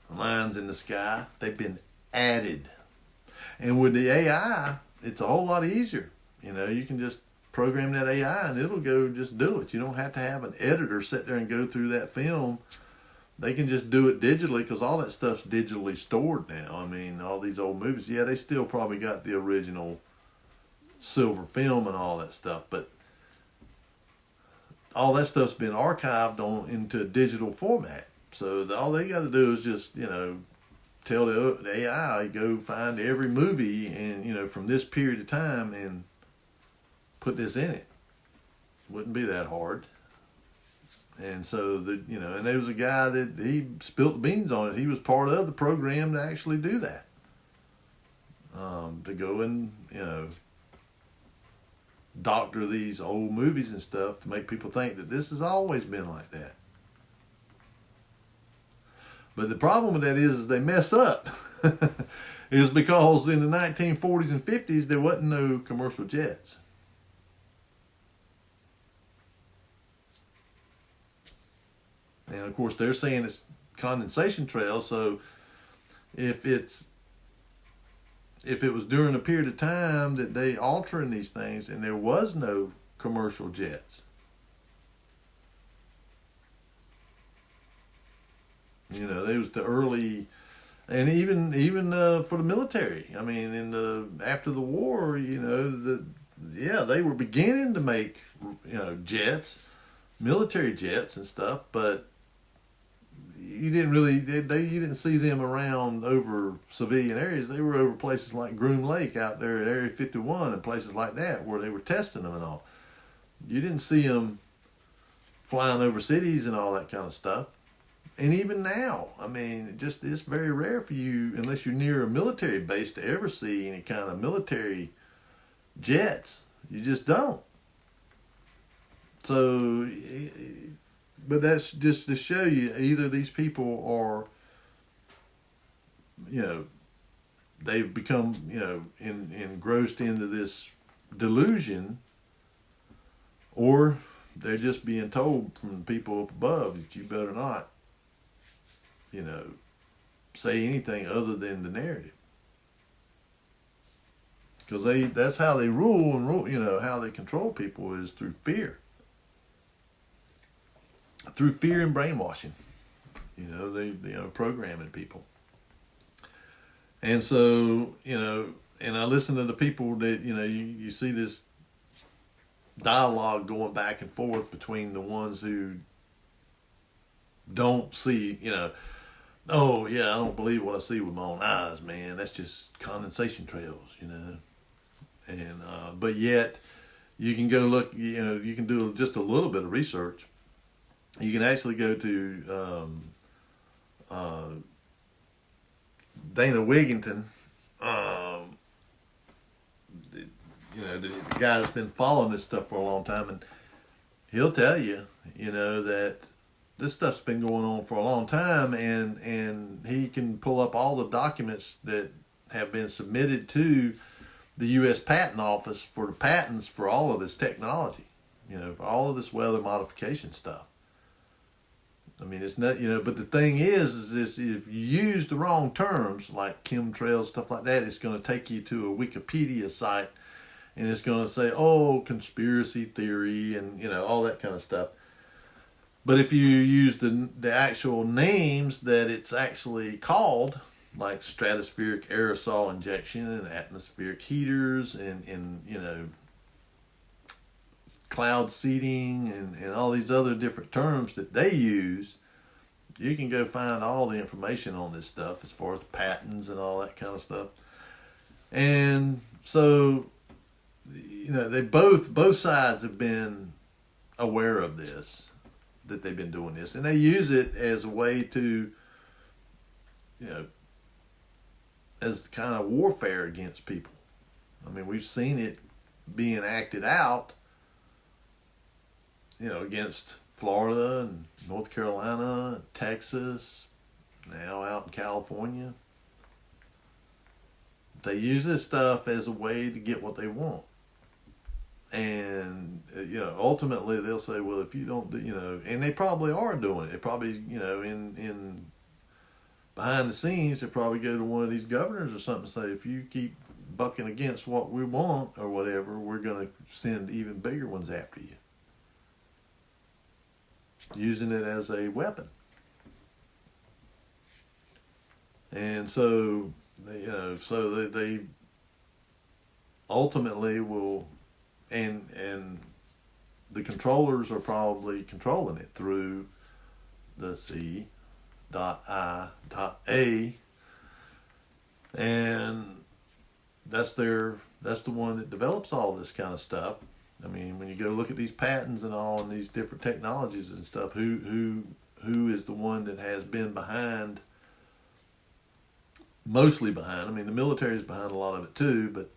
lines in the sky. They've been added. And with the AI, it's a whole lot easier. You can just program that AI and it'll go just do it. You don't have to have an editor sit there and go through that film. They can just do it digitally because all that stuff's digitally stored now. I mean, all these old movies, they still probably got the original silver film and all that stuff, but all that stuff's been archived into digital format. So all they got to do is just, tell the AI, go find every movie and, from this period of time and put this in it. Wouldn't be that hard. And so, and there was a guy that he spilt the beans on it. He was part of the program to actually do that. To go and, doctor these old movies and stuff to make people think that this has always been like that. But the problem with that is they mess up. Is because in the 1940s and 50s there wasn't no commercial jets. And of course they're saying it's condensation trails, so if it was during a period of time that they altering these things and there was no commercial jets, there was the early And even for the military. I mean, after the war, they were beginning to make jets, military jets and stuff, but you didn't really you didn't see them around over civilian areas. They were over places like Groom Lake out there at Area 51 and places like that where they were testing them and all. You didn't see them flying over cities and all that kind of stuff. And even now, I mean, it's very rare for you, unless you're near a military base, to ever see any kind of military jets. You just don't. So, but that's just to show you, either these people are, they've become, engrossed into this delusion, or they're just being told from people up above that you better not, say anything other than the narrative. Because that's how they rule, and how they control people is through fear. Through fear and brainwashing. They programming people. And so, and I listen to the people that, you see this dialogue going back and forth between the ones who don't see, oh yeah, I don't believe what I see with my own eyes, man. That's just condensation trails, And but yet, you can go look. You can do just a little bit of research. You can actually go to Dana Wigington, the guy that's been following this stuff for a long time, and he'll tell you, that this stuff's been going on for a long time, and he can pull up all the documents that have been submitted to the U.S. Patent Office for the patents for all of this technology, for all of this weather modification stuff. I mean, it's not, but the thing is if you use the wrong terms, like chemtrails, stuff like that, it's going to take you to a Wikipedia site, and it's going to say, oh, conspiracy theory, and, all that kind of stuff. But if you use the actual names that it's actually called, like stratospheric aerosol injection and atmospheric heaters and cloud seeding and all these other different terms that they use, you can go find all the information on this stuff as far as patents and all that kind of stuff. And so, they both sides have been aware of this, that they've been doing this, and they use it as a way to, as kind of warfare against people. I mean, we've seen it being acted out, against Florida and North Carolina, and Texas, now out in California. They use this stuff as a way to get what they want. And, ultimately they'll say, well, if you don't, and they probably are doing it. They probably, in behind the scenes, they probably go to one of these governors or something and say, if you keep bucking against what we want or whatever, we're going to send even bigger ones after you. Using it as a weapon. And so, they ultimately will, and the controllers are probably controlling it through the C.I.A, and that's the one that develops all this kind of stuff. I mean, when you go look at these patents and all, and these different technologies and stuff, who is the one that has been behind, mostly behind? I mean, the military is behind a lot of it too,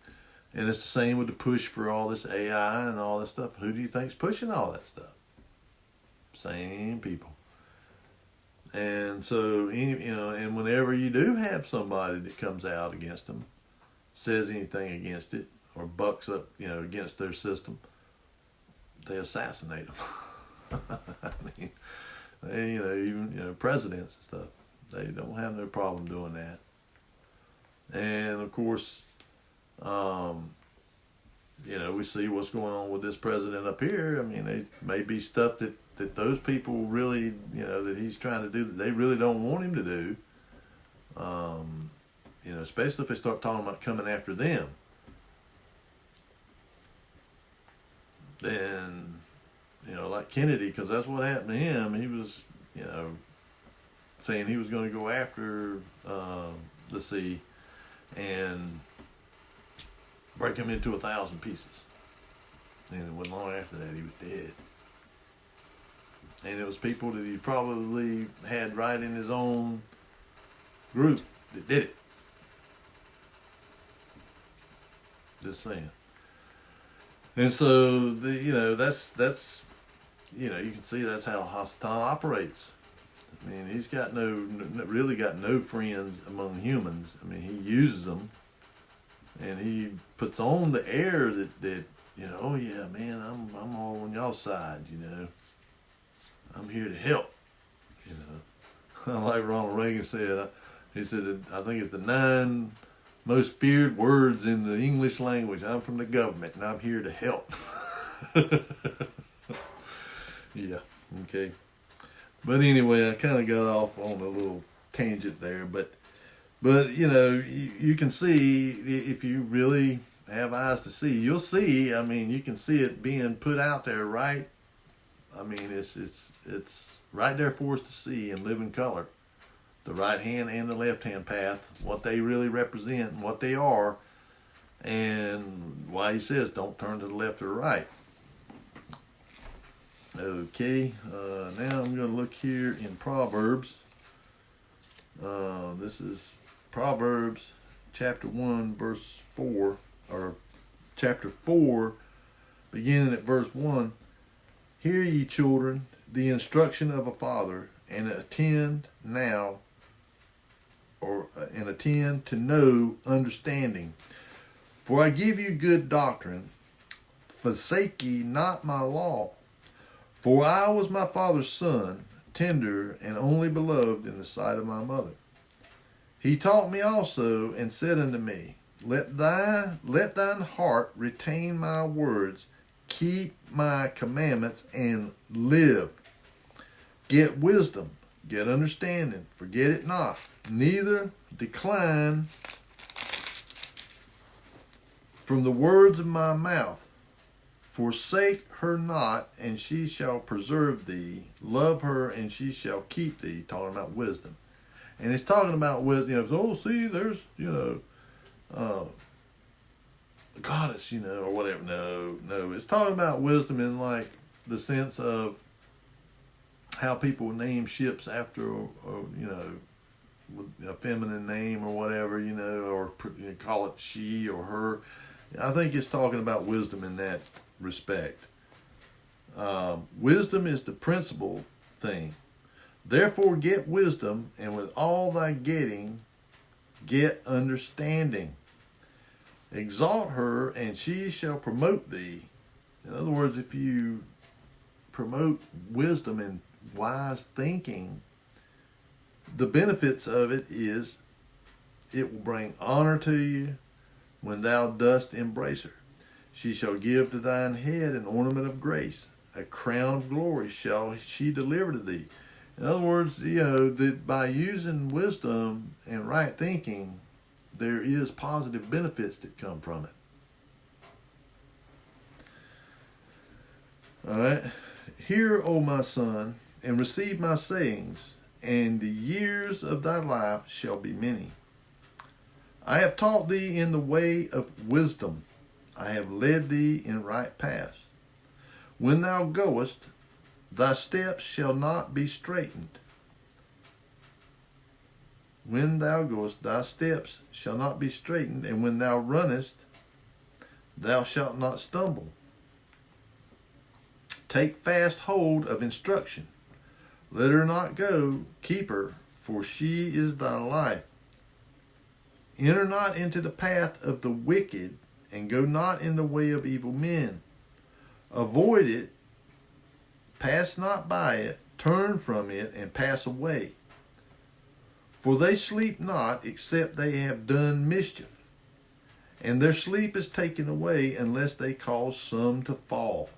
and it's the same with the push for all this AI and all this stuff. Who do you think's pushing all that stuff? Same people. And so, and whenever you do have somebody that comes out against them, says anything against it, or bucks up, against their system, they assassinate them. I mean, they, even, presidents and stuff, they don't have no problem doing that. And of course, we see what's going on with this president up here. I mean, it may be stuff that those people really, that he's trying to do that they really don't want him to do. Especially if they start talking about coming after them, then, like Kennedy, because that's what happened to him. He was, saying he was going to go after the sea and break him into 1,000 pieces. And it wasn't long after that he was dead. And it was people that he probably had right in his own group that did it. Just saying. And so that's you can see that's how Hasatan operates. I mean, he's got really got no friends among humans. I mean, he uses them, and he puts on the air that oh yeah, man, I'm all on y'all side. I'm here to help. Like Ronald Reagan said, he said, I think it's the 9 most feared words in the English language. I'm from the government, and I'm here to help. Yeah, okay. But anyway, I kind of got off on a little tangent there. But you can see, if you really have eyes to see, you'll see. I mean, you can see it being put out there, right? I mean, it's right there for us to see in living color. The right hand and the left hand path, what they really represent and what they are, and why he says don't turn to the left or right. Okay, now I'm going to look here in Proverbs. This is Proverbs chapter 1 verse 4, or chapter 4 beginning at verse 1. Hear ye children the instruction of a father, and attend to know understanding. For I give you good doctrine, forsake ye not my law. For I was my father's son, tender and only beloved in the sight of my mother. He taught me also, and said unto me, Let thine heart retain my words, keep my commandments, and live. Get wisdom, get understanding, forget it not, neither decline from the words of my mouth. Forsake her not, and she shall preserve thee. Love her, and she shall keep thee. Talking about wisdom. And it's talking about wisdom. There's, a goddess, or whatever. No. It's talking about wisdom in like the sense of how people name ships after, a feminine name or whatever, or call it she or her. I think it's talking about wisdom in that respect. Wisdom is the principal thing. Therefore get wisdom, and with all thy getting, get understanding. Exalt her, and she shall promote thee. In other words, if you promote wisdom and wise thinking, the benefits of it is it will bring honor to you when thou dost embrace her. She shall give to thine head an ornament of grace. A crown of glory shall she deliver to thee. In other words, that by using wisdom and right thinking, there is positive benefits that come from it. All right. Hear, O my son, and receive my sayings, and the years of thy life shall be many. I have taught thee in the way of wisdom. I have led thee in right paths. When thou goest, thy steps shall not be straitened. When thou goest, thy steps shall not be straitened, and when thou runnest, thou shalt not stumble. Take fast hold of instruction. Let her not go, keep her, for she is thy life. Enter not into the path of the wicked, and go not in the way of evil men. Avoid it, pass not by it, turn from it, and pass away. For they sleep not, except they have done mischief, and their sleep is taken away, unless they cause some to fall.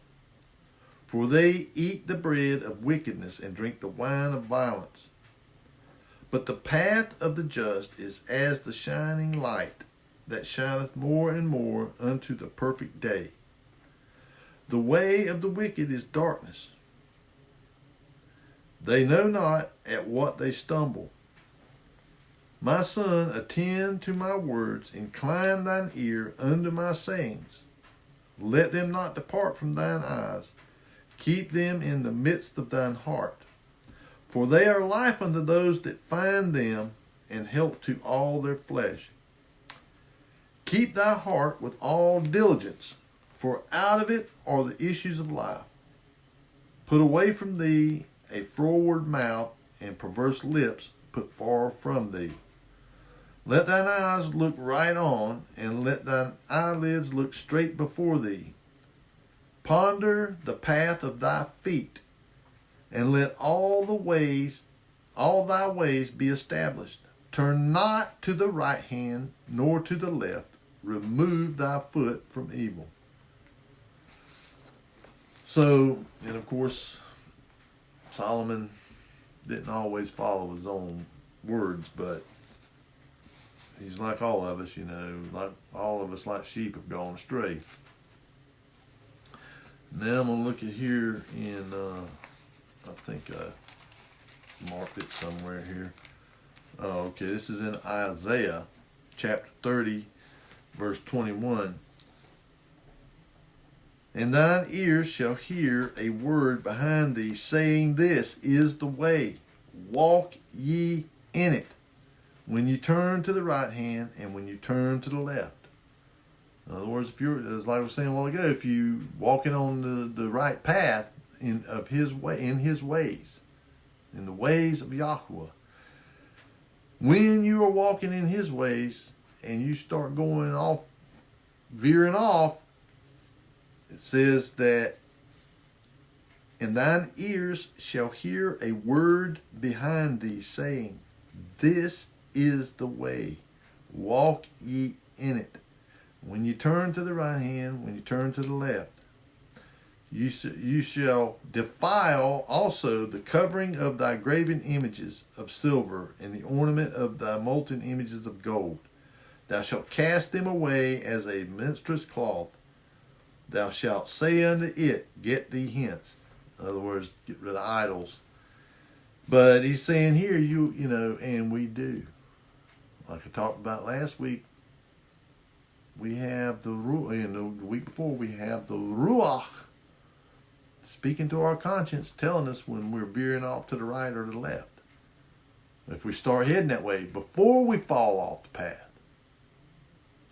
For they eat the bread of wickedness, and drink the wine of violence. But the path of the just is as the shining light that shineth more and more unto the perfect day. The way of the wicked is darkness. They know not at what they stumble. My son, attend to my words, incline thine ear unto my sayings. Let them not depart from thine eyes. Keep them in the midst of thine heart. For they are life unto those that find them, and health to all their flesh. Keep thy heart with all diligence, for out of it are the issues of life. Put away from thee a froward mouth, and perverse lips put far from thee. Let thine eyes look right on, and let thine eyelids look straight before thee. Ponder the path of thy feet, and let all thy ways be established. Turn not to the right hand, nor to the left. Remove thy foot from evil. So, and of course, Solomon didn't always follow his own words, but he's like all of us, like all of us like sheep have gone astray. Now I'm going to look at here in, I think I marked it somewhere here. Oh, okay, this is in Isaiah chapter 30, verse 21. And thine ears shall hear a word behind thee, saying, This is the way, walk ye in it, when you turn to the right hand and when you turn to the left. In other words, if you're, as like I was saying a while ago, if you walking on the right path in his ways, in the ways of Yahweh, when you are walking in his ways and you start going off, veering off, it says that, and thine ears shall hear a word behind thee, saying, This is the way, walk ye in it. When you turn to the right hand, when you turn to the left, you shall defile also the covering of thy graven images of silver, and the ornament of thy molten images of gold. Thou shalt cast them away as a minstrel's cloth. Thou shalt say unto it, Get thee hence. In other words, get rid of idols. But he's saying here, and we do. Like I talked about last week, we have the week before, we have the Ruach speaking to our conscience, telling us when we're veering off to the right or the left. If we start heading that way, before we fall off the path,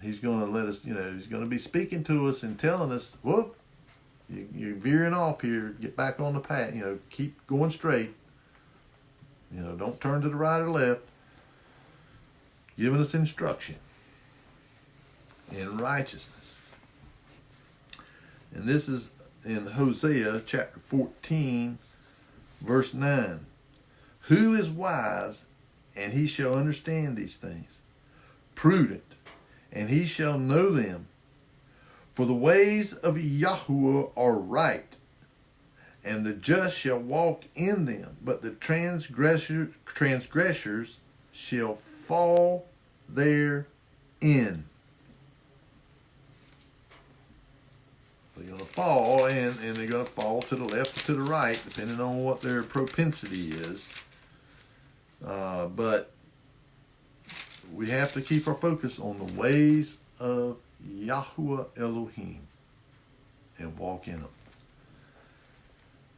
he's going to let us, he's going to be speaking to us and telling us, whoop, you're veering off here, get back on the path, keep going straight. Don't turn to the right or left. Giving us instruction in righteousness. And this is in Hosea chapter 14, verse 9. Who is wise, and he shall understand these things? Prudent, and he shall know them. For the ways of Yahweh are right, and the just shall walk in them, but the transgressors shall fall therein. They're going to fall, and they're going to fall to the left or to the right, depending on what their propensity is. But we have to keep our focus on the ways of Yahweh Elohim and walk in them.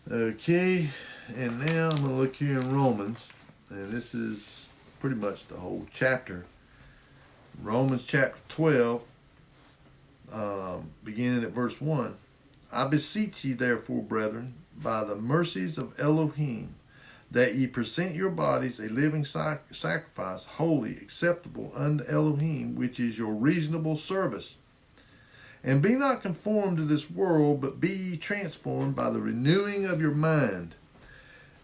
Okay, and now I'm going to look here in Romans, and this is pretty much the whole chapter. Romans chapter 12, beginning at verse 1. I beseech ye therefore, brethren, by the mercies of Elohim, that ye present your bodies a living sacrifice, holy, acceptable unto Elohim, which is your reasonable service. And be not conformed to this world, but be ye transformed by the renewing of your mind,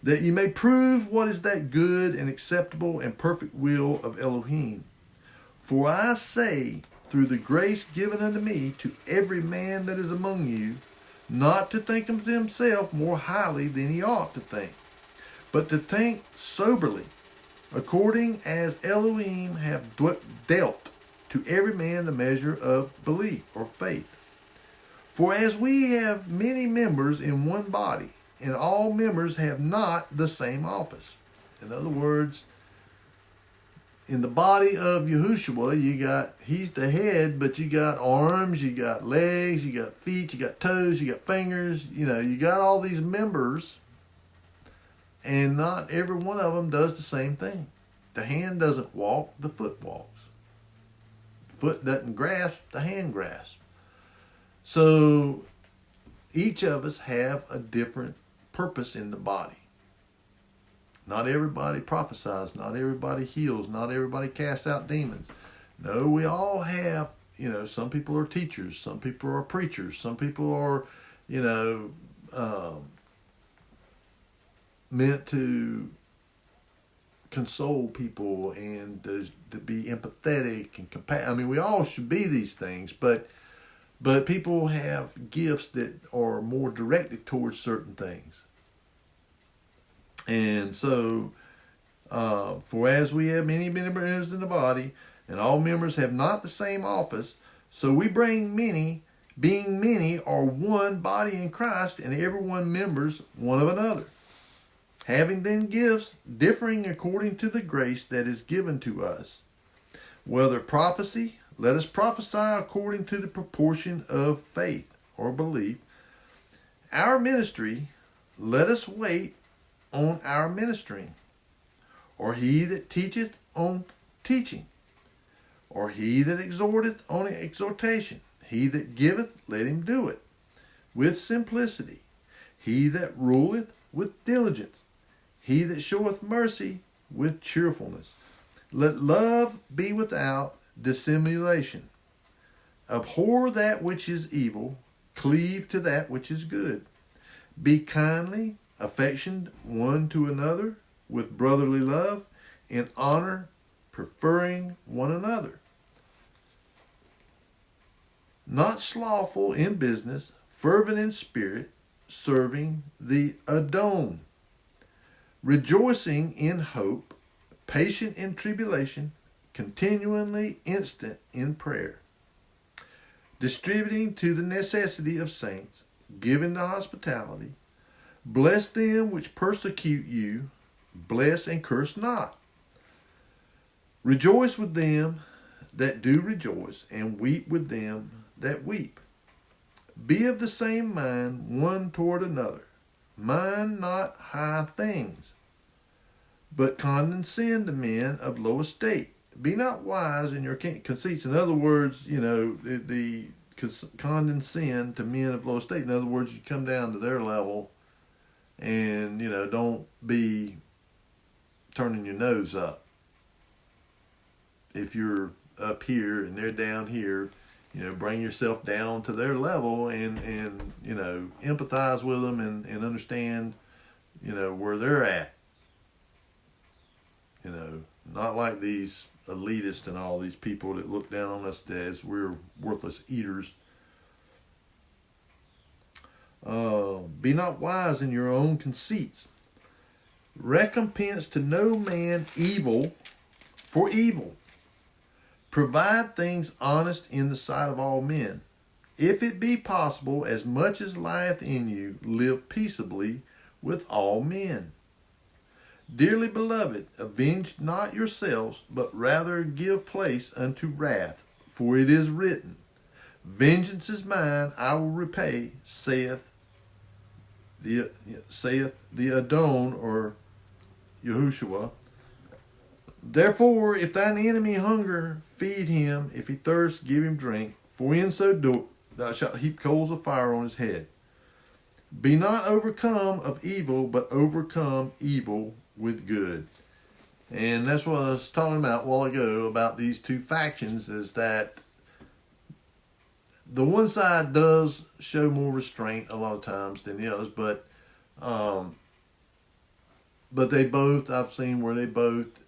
that ye may prove what is that good and acceptable and perfect will of Elohim. For I say, through the grace given unto me, to every man that is among you, not to think of himself more highly than he ought to think, but to think soberly, according as Elohim have dealt to every man the measure of belief or faith. For as we have many members in one body, and all members have not the same office. In other words, in the body of Yahushua, he's the head, but you got arms, you got legs, you got feet, you got toes, you got fingers, you got all these members, and not every one of them does the same thing. The hand doesn't walk, the foot walks. The foot doesn't grasp, the hand grasps. So each of us have a different purpose in the body. Not everybody prophesies, not everybody heals, not everybody casts out demons. No, we all have, some people are teachers, some people are preachers, some people are, meant to console people and to be empathetic and compassionate. I mean, we all should be these things, but people have gifts that are more directed towards certain things. And so, for as we have many members in the body, and all members have not the same office, so we being many, are one body in Christ, and every one members one of another. Having then gifts differing according to the grace that is given to us. Whether prophecy, let us prophesy according to the proportion of faith or belief. Our ministry, let us wait on our ministering. Or he that teacheth on teaching. Or he that exhorteth on exhortation. He that giveth, let him do it with simplicity. He that ruleth with diligence. He that showeth mercy with cheerfulness. Let love be without dissimulation. Abhor that which is evil, cleave to that which is good. Be kindly affectioned one to another with brotherly love, in honor, preferring one another. Not slothful in business, fervent in spirit, serving the Adon. Rejoicing in hope, patient in tribulation, continually instant in prayer. Distributing to the necessity of saints, giving the hospitality. Bless them which persecute you, bless and curse not. Rejoice with them that do rejoice, and weep with them that weep. Be of the same mind one toward another. Mind not high things, but condescend to men of low estate. Be not wise in your conceits. In other words, the condescend to men of low estate. In other words, you come down to their level and, don't be turning your nose up. If you're up here and they're down here, bring yourself down to their level and empathize with them and understand, where they're at. Not like these elitists and all these people that look down on us as we're worthless eaters. Be not wise in your own conceits. Recompense to no man evil for evil. Provide things honest in the sight of all men. If it be possible, as much as lieth in you, live peaceably with all men. Dearly beloved, avenge not yourselves, but rather give place unto wrath. For it is written, Vengeance is mine, I will repay, saith the Adon, or Yahushua. Therefore, if thine enemy hunger, feed him. If he thirst, give him drink. For in so doing, thou shalt heap coals of fire on his head. Be not overcome of evil, but overcome evil with good. And that's what I was talking about a while ago about these two factions, is that the one side does show more restraint a lot of times than the others, but they both, I've seen where they both,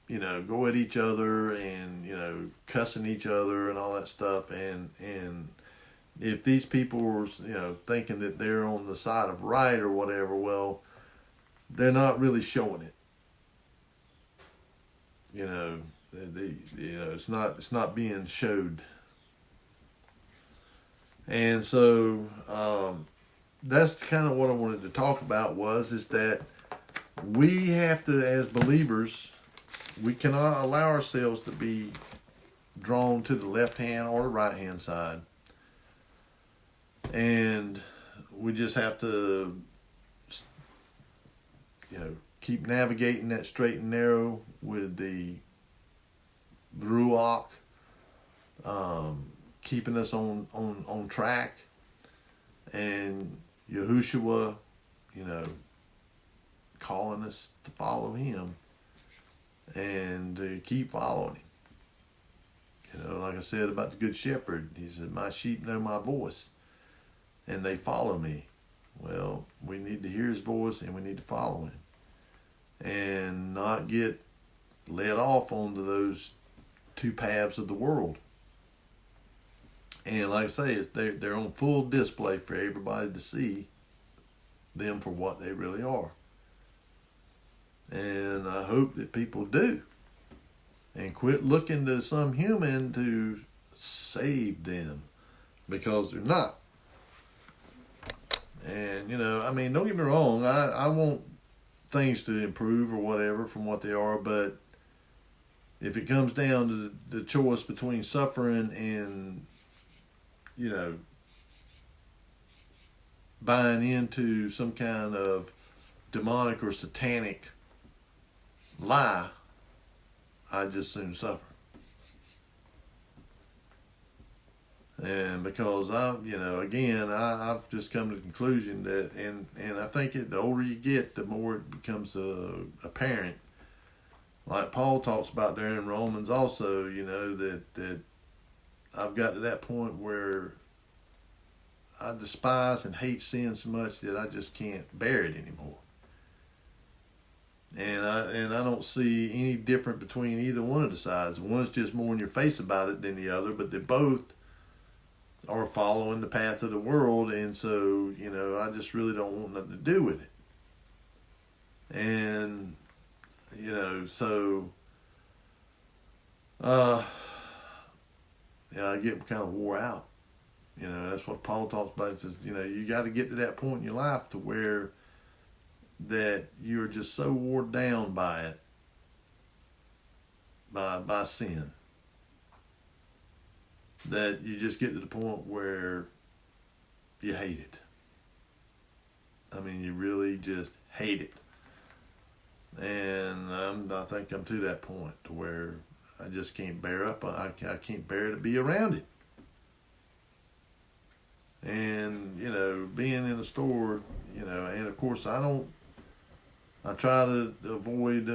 go at each other and, cussing each other and all that stuff. And if these people were, thinking that they're on the side of right or whatever, well, they're not really showing it. You know, it's not being showed. And so that's kind of what I wanted to talk about is that we have to, as believers, we cannot allow ourselves to be drawn to the left hand or the right hand side. And we just have to, keep navigating that straight and narrow with the Ruach, keeping us on track, and Yahushua, calling us to follow him and to keep following him. Like I said about the Good Shepherd, he said, "My sheep know my voice and they follow me." Well, we need to hear his voice and we need to follow him and not get led off onto those two paths of the world. And like I say, they're on full display for everybody to see them for what they really are. And I hope that people do and quit looking to some human to save them, because they're not. And, don't get me wrong, I want things to improve or whatever from what they are, but if it comes down to the choice between suffering and, buying into some kind of demonic or satanic lie, I just soon suffer. And because I've just come to the conclusion that, and I think the older you get, the more it becomes apparent. Like Paul talks about there in Romans also, that I've got to that point where I despise and hate sin so much that I just can't bear it anymore. And I don't see any difference between either one of the sides. One's just more in your face about it than the other, but they both are following the path of the world, and so, I just really don't want nothing to do with it. And, I get kind of wore out. That's what Paul talks about. It says, you got to get to that point in your life to where that you're just so worn down by it, by sin, that you just get to the point where you hate it. I mean, you really just hate it. And I think I'm to that point to where I just can't bear up. I can't bear to be around it. And, being in the store, and of course I try to avoid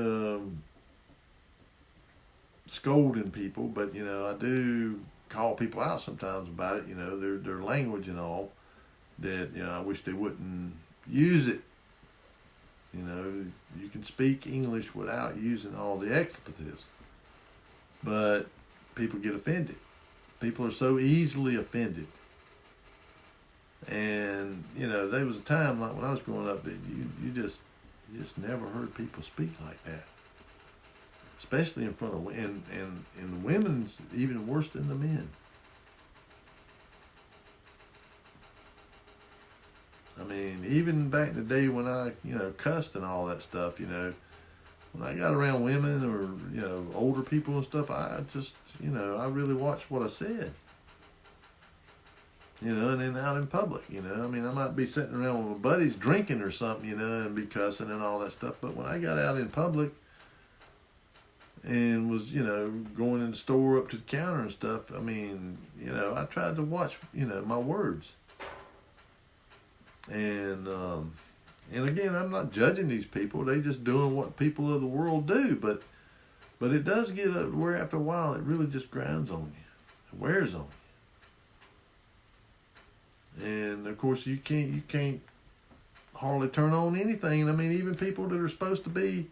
scolding people, but, I do call people out sometimes about it, their language and all, that, I wish they wouldn't use it. You can speak English without using all the expletives, but people get offended. People are so easily offended. And, there was a time, like when I was growing up, that you just never heard people speak like that. Especially in front of women, and the women's even worse than the men. I mean, even back in the day when I, cussed and all that stuff, when I got around women or, older people and stuff, I just, I really watched what I said. And then out in public, I mean, I might be sitting around with my buddies drinking or something, and be cussing and all that stuff. But when I got out in public and was, going in the store up to the counter and stuff, I mean, I tried to watch, my words. And again, I'm not judging these people. They just doing what people of the world do. But it does get where after a while it really just grinds on you. It wears on you. And of course you can't hardly turn on anything. I mean, even people that are supposed to be,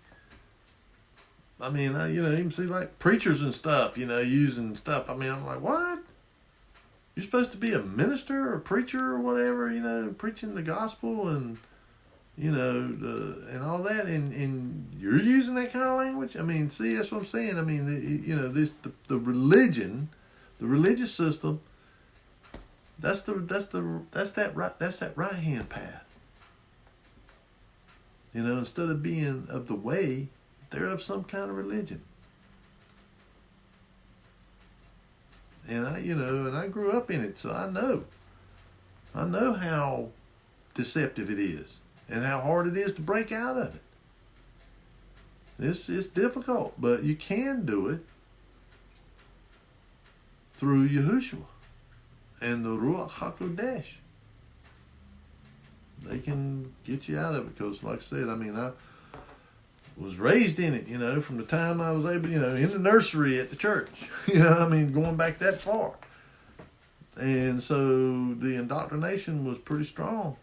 I mean, even see like preachers and stuff, using stuff. I mean, I'm like, what? You're supposed to be a minister or a preacher or whatever, preaching the gospel, and and all that, and you're using that kind of language. I mean, see, that's what I'm saying. I mean, the religion, the religious system. That's that right hand path. Instead of being of the way, they're of some kind of religion. And I grew up in it, so I know how deceptive it is, and how hard it is to break out of it. It's difficult, but you can do it through Yahushua and the Ruach HaKodesh. They can get you out of it, because like I said, I mean, I was raised in it, from the time I was able, in the nursery at the church, I mean, going back that far. And so the indoctrination was pretty strong.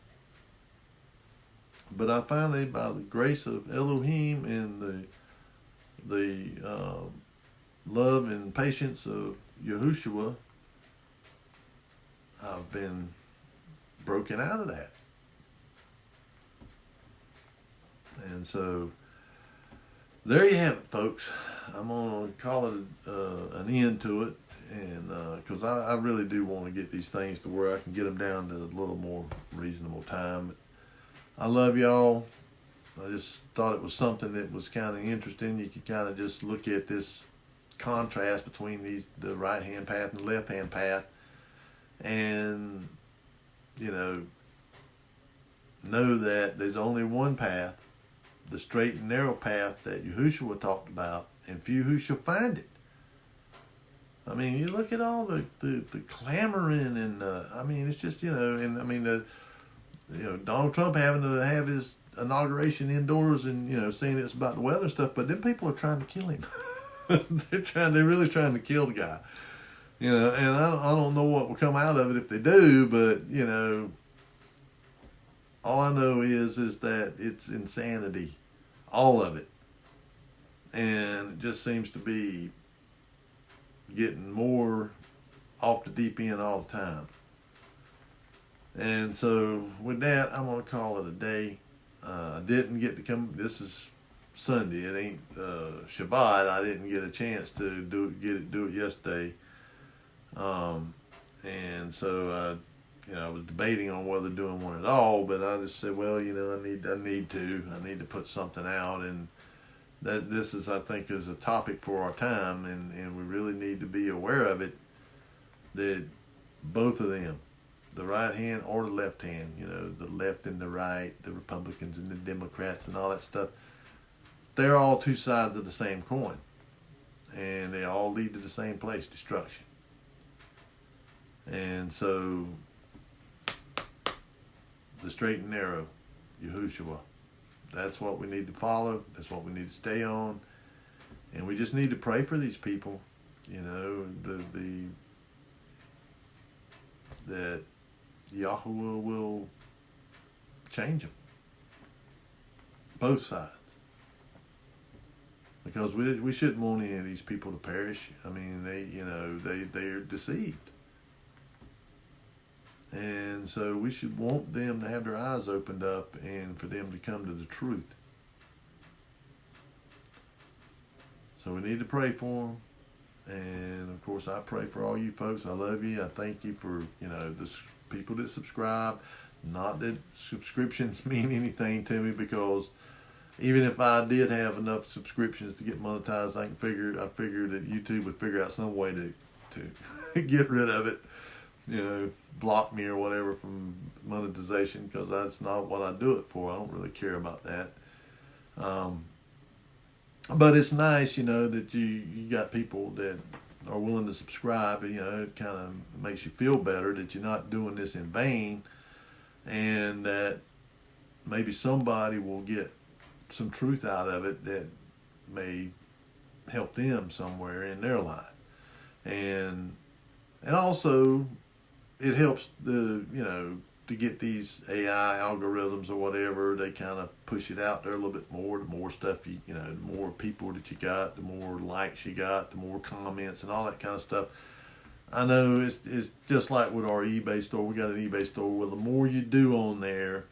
But I finally, by the grace of Elohim and the love and patience of Yahushua, I've been broken out of that. And so there you have it, folks. I'm going to call it an end to it, and because I really do want to get these things to where I can get them down to a little more reasonable time. But I love y'all. I just thought it was something that was kind of interesting. You could kind of just look at this contrast between the right-hand path and the left-hand path, and know that there's only one path, the straight and narrow path that Yahushua talked about, and few who shall find it. I mean, you look at all the clamoring, and I mean, it's just, and I mean, Donald Trump having to have his inauguration indoors, and saying it's about the weather and stuff, but then people are trying to kill him. They're really trying to kill the guy. And I don't know what will come out of it if they do, but all I know is that it's insanity, all of it, and it just seems to be getting more off the deep end all the time. And so with that, I'm gonna call it a day. I didn't get to come. This is Sunday. It ain't Shabbat. I didn't get a chance to do it yesterday. And so I was debating on whether doing one at all, but I just said, well, I need to put something out, and that this is, I think, is a topic for our time, and we really need to be aware of it, that both of them, the right hand or the left hand, the left and the right, the Republicans and the Democrats and all that stuff, they're all two sides of the same coin, and they all lead to the same place, destruction. And so the straight and narrow, Yahushua, that's what we need to follow. That's what we need to stay on. And we just need to pray for these people, that Yahuwah will change them. Both sides. Because we shouldn't want any of these people to perish. I mean, they're deceived. And so we should want them to have their eyes opened up and for them to come to the truth. So we need to pray for them. And of course, I pray for all you folks. I love you. I thank you for, the people that subscribe. Not that subscriptions mean anything to me, because even if I did have enough subscriptions to get monetized, I figured that YouTube would figure out some way to get rid of it. Block me or whatever from monetization, because that's not what I do it for. I don't really care about that. But it's nice, that you got people that are willing to subscribe. And, it kind of makes you feel better that you're not doing this in vain, and that maybe somebody will get some truth out of it that may help them somewhere in their life. And also, it helps to get these AI algorithms or whatever. They kind of push it out there a little bit more. The more stuff the more people that you got, the more likes you got, the more comments and all that kind of stuff. I know it's just like with our eBay store. We got an eBay store. Well, the more you do on there,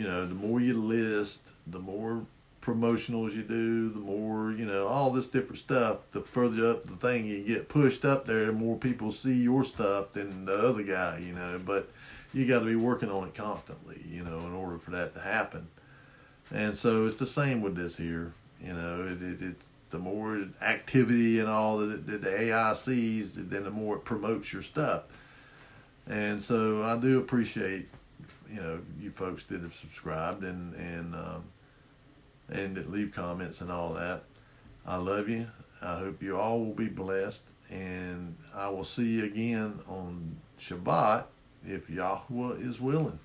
the more you list, the more promotionals you do, the more, all this different stuff, the further up the thing you get pushed up there, the more people see your stuff than the other guy, but you got to be working on it constantly, in order for that to happen. And so it's the same with this here, it's the more activity and all that the AI sees, then the more it promotes your stuff. And so I do appreciate, you folks that have subscribed and that leave comments and all that. I love you. I hope you all will be blessed, and I will see you again on Shabbat if Yahweh is willing.